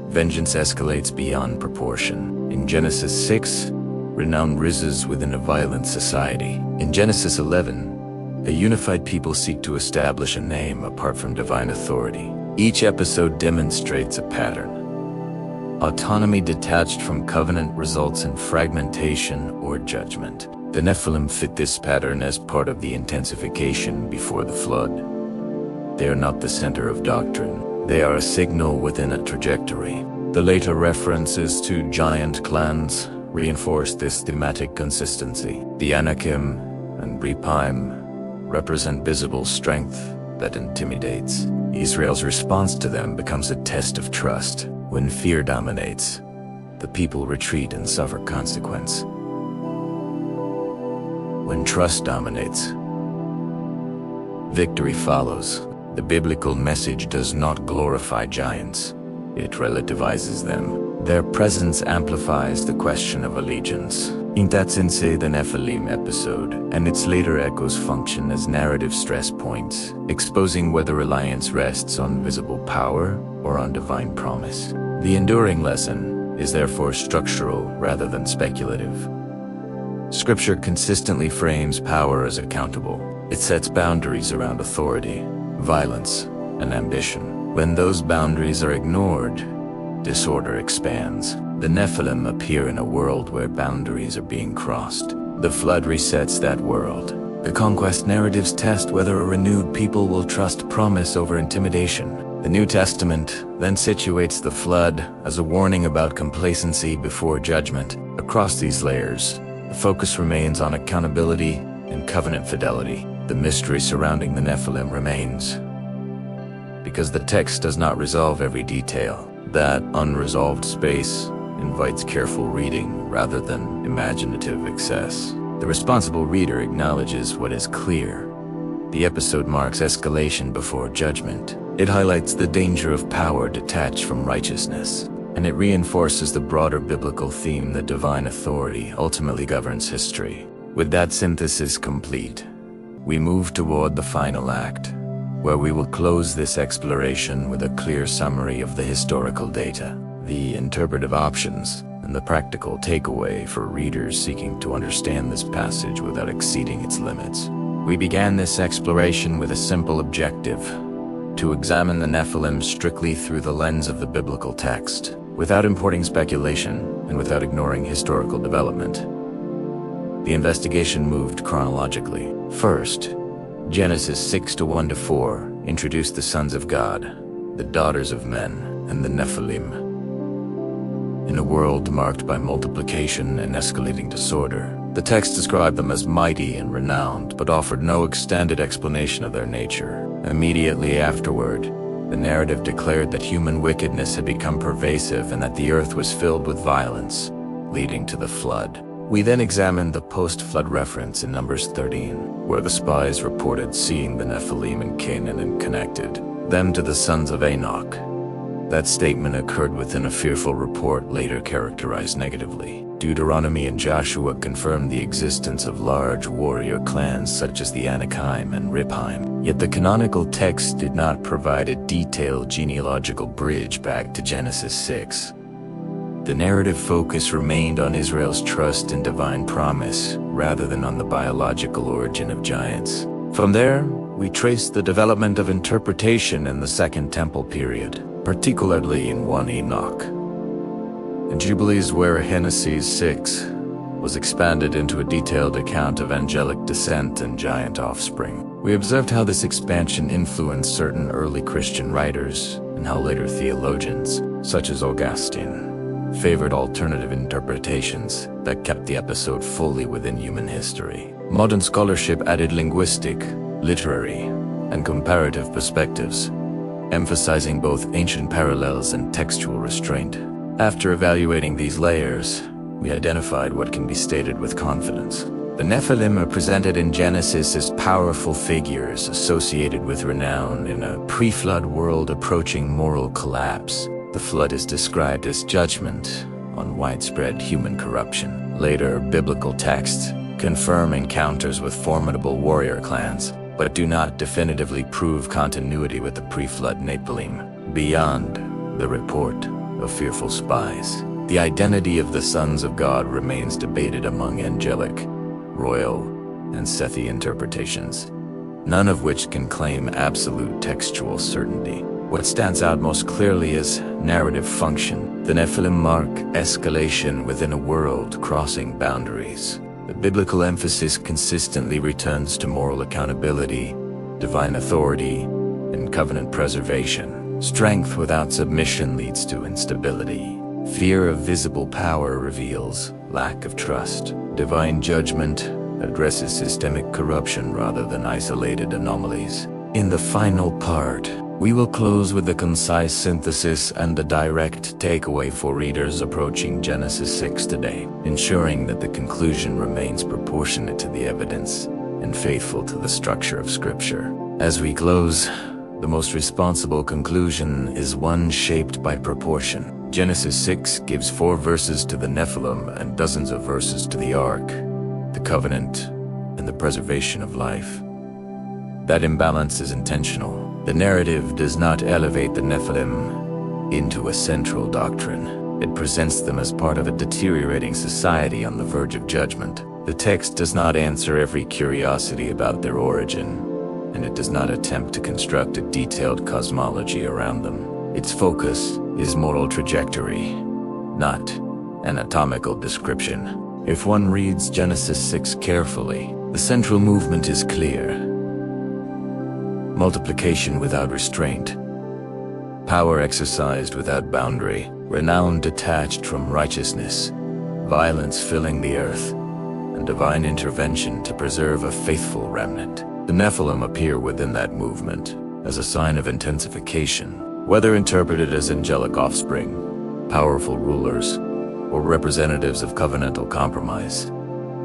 vengeance escalates beyond proportion. In Genesis 6, renown rises within a violent society. In Genesis 11, a unified people seek to establish a name apart from divine authority. Each episode demonstrates a pattern. Autonomy detached from covenant results in fragmentation or judgment. The Nephilim fit this pattern as part of the intensification before the flood. They are not the center of doctrine. They are a signal within a trajectory. The later references to giant clans reinforce this thematic consistency. The Anakim and Rephaim represent visible strength that intimidates. Israel's response to them becomes a test of trust. When fear dominates, the people retreat and suffer consequence. When trust dominates, victory follows. The biblical message does not glorify giants. It relativizes them. Their presence amplifies the question of allegiance. In that sense, the Nephilim episode and its later echoes function as narrative stress points, exposing whether reliance rests on visible power or on divine promise. The enduring lesson is therefore structural rather than speculative. Scripture consistently frames power as accountable. It sets boundaries around authority, violence, and ambition. When those boundaries are ignored, disorder expands. The Nephilim appear in a world where boundaries are being crossed. The flood resets that world. The conquest narratives test whether a renewed people will trust promise over intimidation. The New Testament then situates the flood as a warning about complacency before judgment. Across these layers, the focus remains on accountability and covenant fidelity. The mystery surrounding the Nephilim remains, because the text does not resolve every detail. That unresolved space invites careful reading rather than imaginative excess. The responsible reader acknowledges what is clear. The episode marks escalation before judgment. It highlights the danger of power detached from righteousness, and it reinforces the broader biblical theme that divine authority ultimately governs history. With that synthesis complete, we move toward the final act, where we will close this exploration with a clear summary of the historical data, the interpretive options, and the practical takeaway for readers seeking to understand this passage without exceeding its limits. We began this exploration with a simple objective: to examine the Nephilim strictly through the lens of the biblical text, without importing speculation and without ignoring historical development. The investigation moved chronologically. First, Genesis 6:1-4 introduced the sons of God, the daughters of men, and the Nephilim. In a world marked by multiplication and escalating disorder, the text described them as mighty and renowned, but offered no extended explanation of their nature. Immediately afterward, the narrative declared that human wickedness had become pervasive and that the earth was filled with violence, leading to the flood. We then examined the post-flood reference in Numbers 13, where the spies reported seeing the Nephilim in Canaan and connected them to the sons of Enoch. That statement occurred within a fearful report later characterized negatively. Deuteronomy and Joshua confirmed the existence of large warrior clans such as the Anakim and Rephaim. Yet the canonical text did not provide a detailed genealogical bridge back to Genesis 6. The narrative focus remained on Israel's trust in divine promise, rather than on the biological origin of giants. From there, we traced the development of interpretation in the Second Temple period, particularly in 1 Enoch. In Jubilees, where Genesis 6 was expanded into a detailed account of angelic descent and giant offspring. We observed how this expansion influenced certain early Christian writers, and how later theologians, such as Augustine, favored alternative interpretations that kept the episode fully within human history. Modern scholarship added linguistic, literary, and comparative perspectives, emphasizing both ancient parallels and textual restraint. After evaluating these layers, we identified what can be stated with confidence. The Nephilim are presented in Genesis as powerful figures associated with renown in a pre-flood world approaching moral collapse. The flood is described as judgment on widespread human corruption. Later, biblical texts confirm encounters with formidable warrior clans, but do not definitively prove continuity with the pre-flood Nephilim. Beyond the report of fearful spies, the identity of the sons of God remains debated among angelic, royal, and Sethi interpretations, none of which can claim absolute textual certainty. What stands out most clearly is narrative function. The Nephilim mark escalation within a world crossing boundaries. The biblical emphasis consistently returns to moral accountability, divine authority, and covenant preservation. Strength without submission leads to instability. Fear of visible power reveals lack of trust. Divine judgment addresses systemic corruption rather than isolated anomalies. In the final part, we will close with a concise synthesis and a direct takeaway for readers approaching Genesis 6 today, ensuring that the conclusion remains proportionate to the evidence and faithful to the structure of Scripture. As we close, The most responsible conclusion is one shaped by proportion. Genesis 6 gives 4 verses to the Nephilim and dozens of verses to the Ark, the covenant, and the preservation of life. That imbalance is intentional. The narrative does not elevate the Nephilim into a central doctrine. It presents them as part of a deteriorating society on the verge of judgment. The text does not answer every curiosity about their origin, and it does not attempt to construct a detailed cosmology around them. Its focus is moral trajectory, not anatomical description. If one reads Genesis 6 carefully, the central movement is clear. Multiplication without restraint, power exercised without boundary, renown detached from righteousness, violence filling the earth, and divine intervention to preserve a faithful remnant. The Nephilim appear within that movement as a sign of intensification, whether interpreted as angelic offspring, powerful rulers, or representatives of covenantal compromise.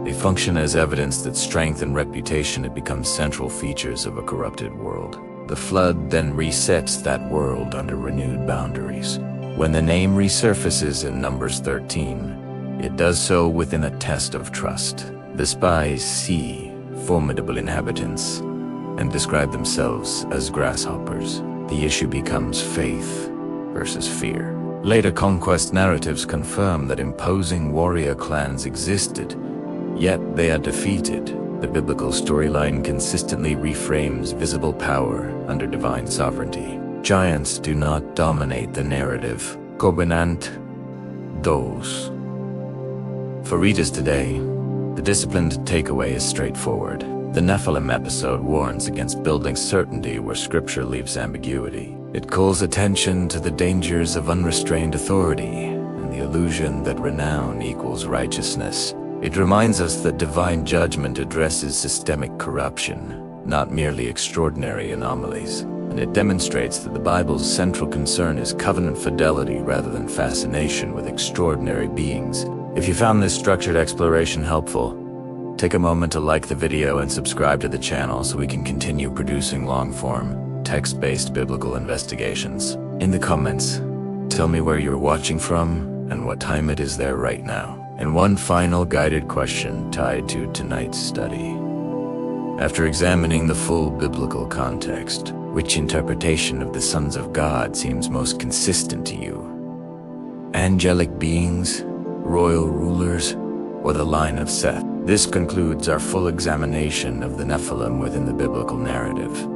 They function as evidence that strength and reputation had become central features of a corrupted world. The flood then resets that world under renewed boundaries. When the name resurfaces in Numbers 13, it does so within a test of trust. The spies see formidable inhabitants and describe themselves as grasshoppers. The issue becomes faith versus fear. Later conquest narratives confirm that imposing warrior clans existed, yet they are defeated. The biblical storyline consistently reframes visible power under divine sovereignty. Giants do not dominate the narrative. Covenant those. For readers today, the disciplined takeaway is straightforward. The Nephilim episode warns against building certainty where scripture leaves ambiguity. It calls attention to the dangers of unrestrained authority and the illusion that renown equals righteousness. It reminds us that divine judgment addresses systemic corruption, not merely extraordinary anomalies. And it demonstrates that the Bible's central concern is covenant fidelity rather than fascination with extraordinary beings. If you found this structured exploration helpful, take a moment to like the video and subscribe to the channel so we can continue producing long-form, text-based biblical investigations. In the comments, tell me where you're watching from and what time it is there right now. And one final guided question tied to tonight's study. After examining the full biblical context, which interpretation of the sons of God seems most consistent to you? Angelic beings, royal rulers, or the line of Seth? This concludes our full examination of the Nephilim within the biblical narrative.